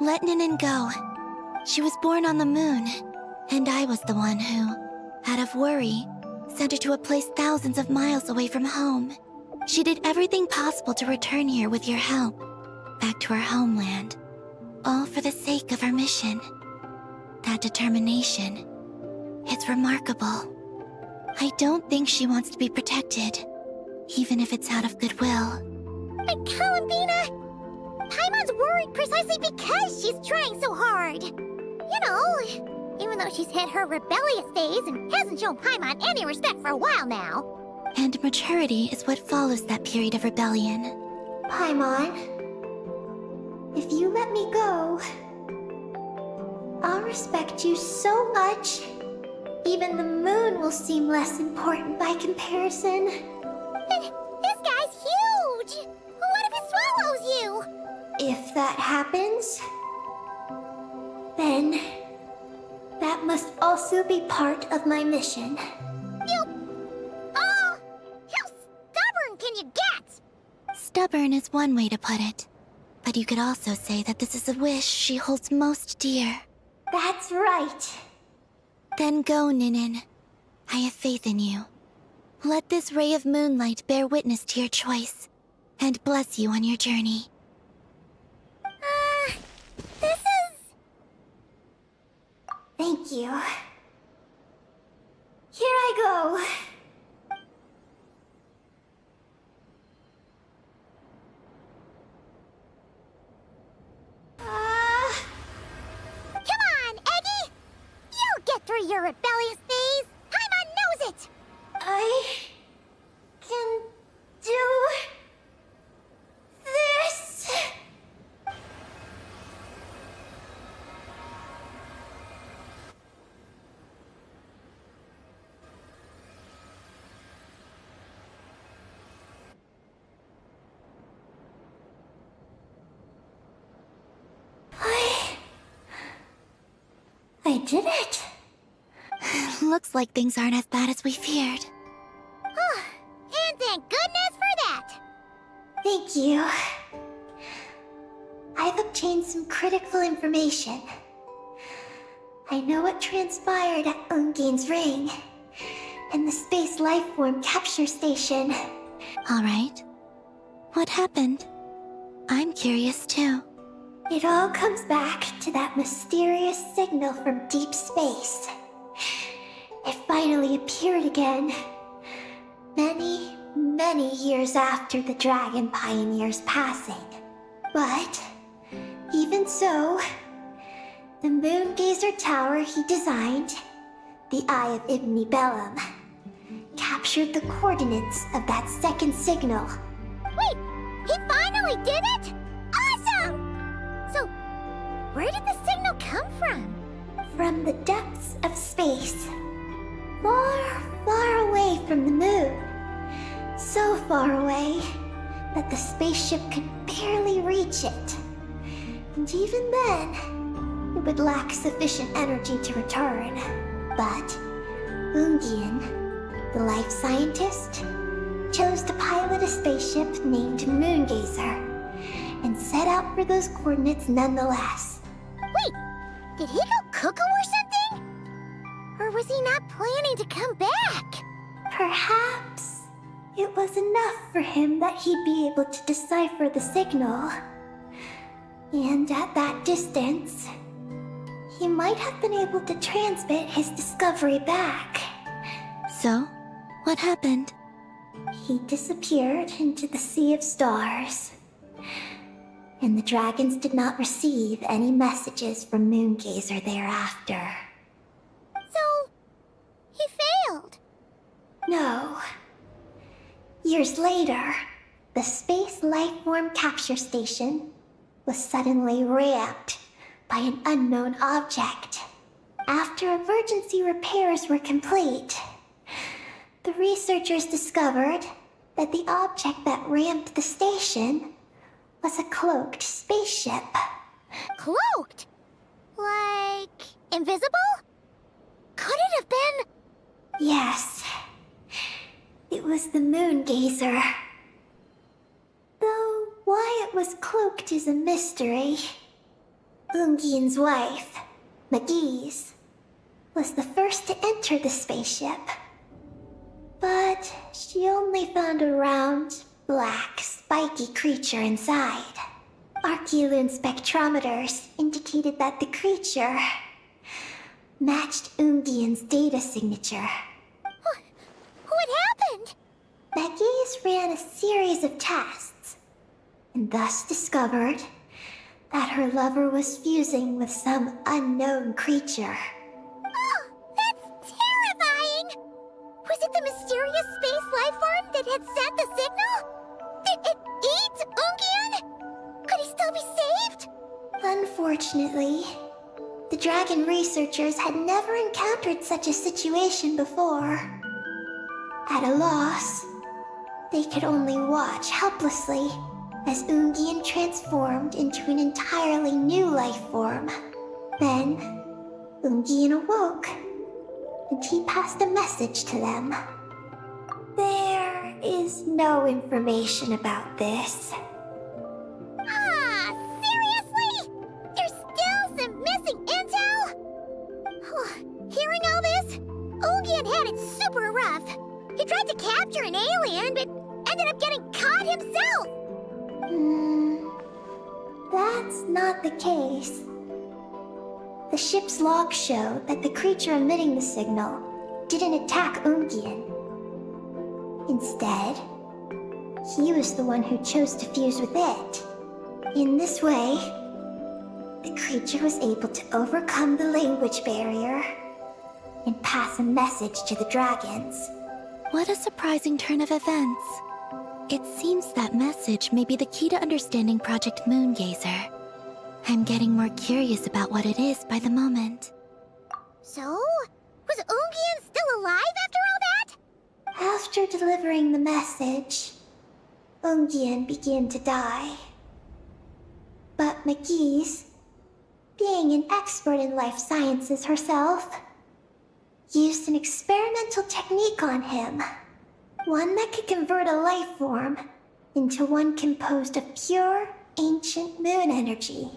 let Ninin go. She was born on the moon, and I was the one who, out of worry, sent her to a place thousands of miles away from home. She did everything possible to return here with your help, back to her homeland, all for the sake of her mission. That determination, it's remarkable. I don't think she wants to be protected, even if it's out of goodwill. But Columbina, Paimon's worried precisely because she's trying so hard. You know, even though she's hit her rebellious phase and hasn't shown Paimon any respect for a while now. And maturity is what follows that period of rebellion. Paimon, if you let me go, I'll respect you so much. Even the moon will seem less important by comparison. This guy's huge! What if he swallows you? If that happens, then that must also be part of my mission. How stubborn can you get? Stubborn is one way to put it, but you could also say that this is a wish she holds most dear. That's right. Then go, Ninin. I have faith in you. Let this ray of moonlight bear witness to your choice, and bless you on your journey. This is... Thank you. Here I go. Come on, Eggy! You'll get through your rebellious phase! Paimon knows it! I can do this. I did it. Looks like things aren't as bad as we feared. And thank goodness for that! Thank you. I've obtained some critical information. I know what transpired at Ungain's ring and the space lifeform capture station. All right. What happened? I'm curious too. It all comes back to that mysterious signal from deep space. It finally appeared again. Many years after the Dragon Pioneer's passing. But, even so, the Moongazer Tower he designed, the Eye of Ibn Bellum, captured the coordinates of that second signal. Wait! He finally did it?! Awesome! So, where did the signal come from? From the depths of space. Far away from the moon. So far away that the spaceship could barely reach it. And even then, it would lack sufficient energy to return. But Ungien, the life scientist, chose to pilot a spaceship named Moongazer and set out for those coordinates nonetheless. Wait, did he go cuckoo or something? Or was he not planning to come back? Perhaps it was enough for him that he'd be able to decipher the signal. And at that distance, he might have been able to transmit his discovery back. So, what happened? He disappeared into the sea of stars. And the dragons did not receive any messages from Moongazer thereafter. So, he failed. No. Years later, the Space Lifeform Capture Station was suddenly ramped by an unknown object. After emergency repairs were complete, the researchers discovered that the object that ramped the station was a cloaked spaceship. Cloaked? Like, invisible? Could it have been... Yes, it was the Moon Gazer. Though why it was cloaked is a mystery. Ungian's wife, McGee's, was the first to enter the spaceship. But she only found a round, black, spiky creature inside. Archeoloon spectrometers indicated that the creature matched Ungian's data signature. What happened? McGee's ran a series of tests, and thus discovered that her lover was fusing with some unknown creature. Oh, that's terrifying! Was it the mysterious space life form that had sent the signal? Did it eat Ungian? Could he still be saved? Unfortunately, the dragon researchers had never encountered such a situation before. At a loss, they could only watch helplessly as Ungian transformed into an entirely new life form. Then, Ungian awoke, and he passed a message to them. There is no information about this. Ah, seriously? There's still some missing intel? Hearing all this, Ungian had it super rough. He tried to capture an alien, but ended up getting caught himself. That's not the case. The ship's logs show that the creature emitting the signal didn't attack Ungian. Instead, he was the one who chose to fuse with it. In this way, the creature was able to overcome the language barrier and pass a message to the dragons. What a surprising turn of events. It seems that message may be the key to understanding Project Moongazer. I'm getting more curious about what it is by the moment. So, was Ungian still alive after all that? After delivering the message, Ungian began to die. But McGee's, being an expert in life sciences herself, used an experimental technique on him. One that could convert a life form into one composed of pure, ancient moon energy.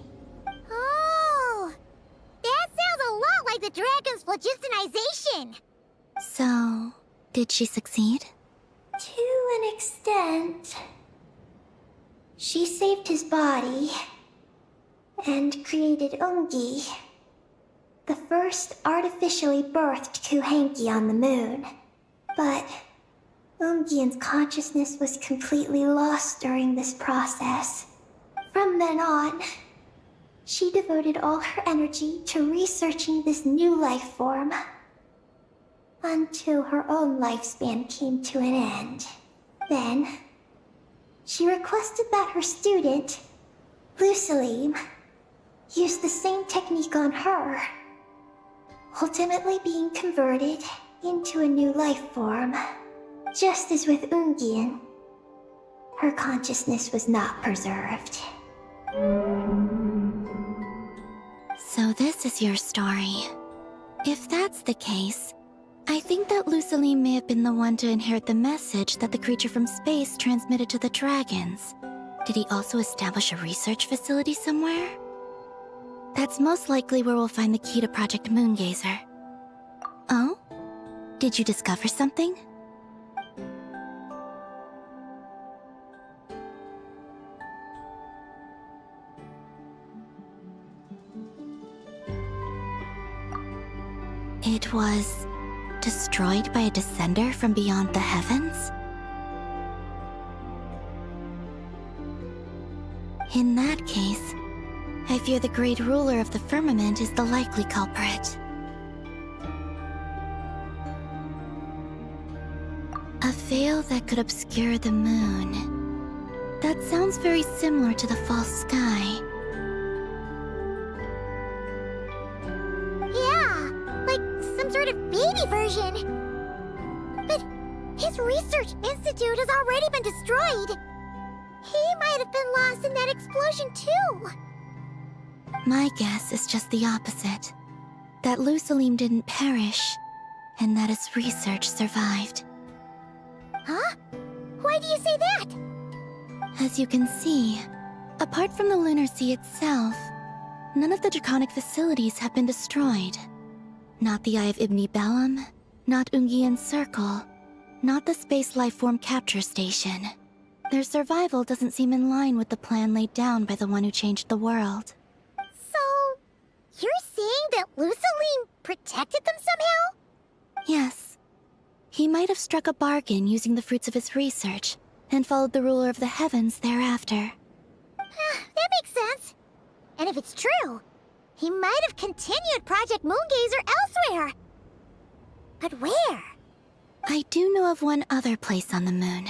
Oh, that sounds a lot like the dragon's phlogistonization. So, did she succeed? To an extent. She saved his body and created Ungi, the first artificially birthed Kuhanki on the moon. But Ungian's consciousness was completely lost during this process. From then on, she devoted all her energy to researching this new life form, until her own lifespan came to an end. Then, she requested that her student, Lusalim, use the same technique on her, ultimately being converted into a new life form. Just as with Ungian, her consciousness was not preserved. So this is your story. If that's the case, I think that Lusaline may have been the one to inherit the message that the creature from space transmitted to the dragons. Did he also establish a research facility somewhere? That's most likely where we'll find the key to Project Moongazer. Oh? Did you discover something? It was destroyed by a descender from beyond the heavens? In that case, I fear the great ruler of the firmament is the likely culprit. A veil that could obscure the moon. That sounds very similar to the false sky. Yeah, like some sort of baby version. But his research institute has already been destroyed. He might have been lost in that explosion too. My guess is just the opposite. That Lusalim didn't perish, and that his research survived. Huh? Why do you say that? As you can see, apart from the Lunar Sea itself, none of the draconic facilities have been destroyed. Not the Eye of Ibn Bellum, not Ungian's Circle, not the Space Lifeform Capture Station. Their survival doesn't seem in line with the plan laid down by the one who changed the world. So, you're saying that Lusalim protected them somehow? Yes. He might have struck a bargain using the fruits of his research, and followed the ruler of the heavens thereafter. That makes sense. And if it's true, he might have continued Project Moongazer elsewhere. But where? I do know of one other place on the moon.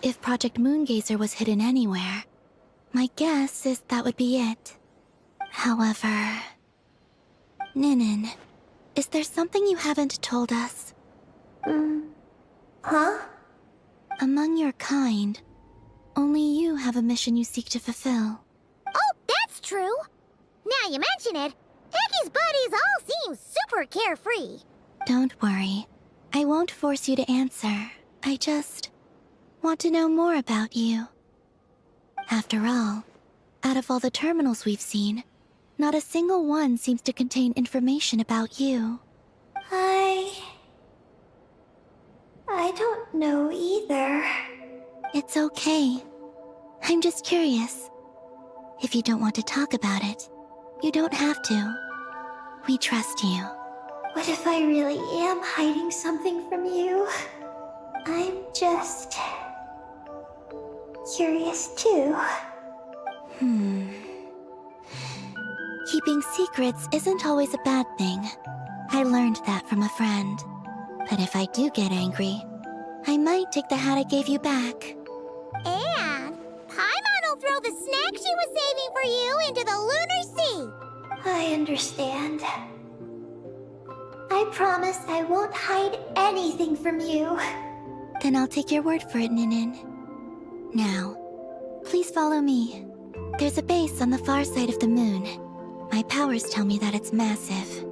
If Project Moongazer was hidden anywhere, my guess is that would be it. However... Ninin, is there something you haven't told us? Huh? Among your kind, only you have a mission you seek to fulfill. Oh, that's true. Now you mention it, Heki's buddies all seem super carefree. Don't worry. I won't force you to answer. I just want to know more about you. After all, out of all the terminals we've seen, not a single one seems to contain information about you. I don't know either. It's okay. I'm just curious. If you don't want to talk about it, you don't have to. We trust you. What if I really am hiding something from you? I'm just... curious too. Keeping secrets isn't always a bad thing. I learned that from a friend. But if I do get angry, I might take the hat I gave you back. And Paimon will throw the snack she was saving for you into the Lunar Sea. I understand. I promise I won't hide anything from you. Then I'll take your word for it, Ninin. Now, please follow me. There's a base on the far side of the moon. My powers tell me that it's massive.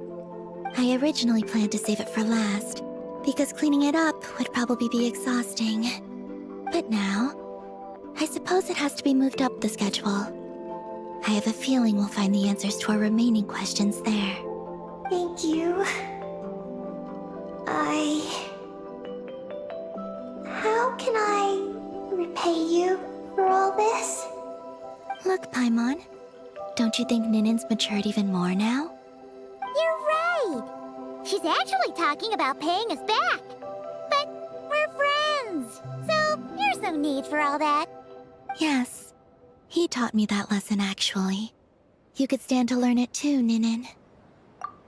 I originally planned to save it for last, because cleaning it up would probably be exhausting. But now, I suppose it has to be moved up the schedule. I have a feeling we'll find the answers to our remaining questions there. Thank you. How can I repay you for all this? Look, Paimon, don't you think Ninin's matured even more now? You're right. She's actually talking about paying us back. But we're friends, so there's no need for all that. Yes, he taught me that lesson actually. You could stand to learn it too, Ninin.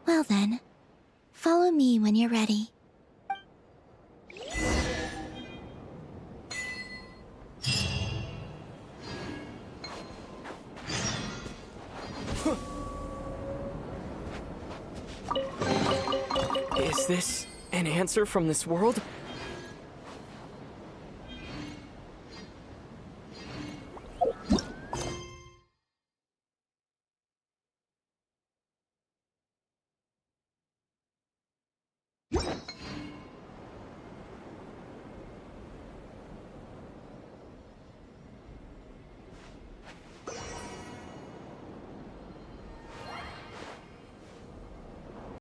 Well then, follow me when you're ready. Is this an answer from this world?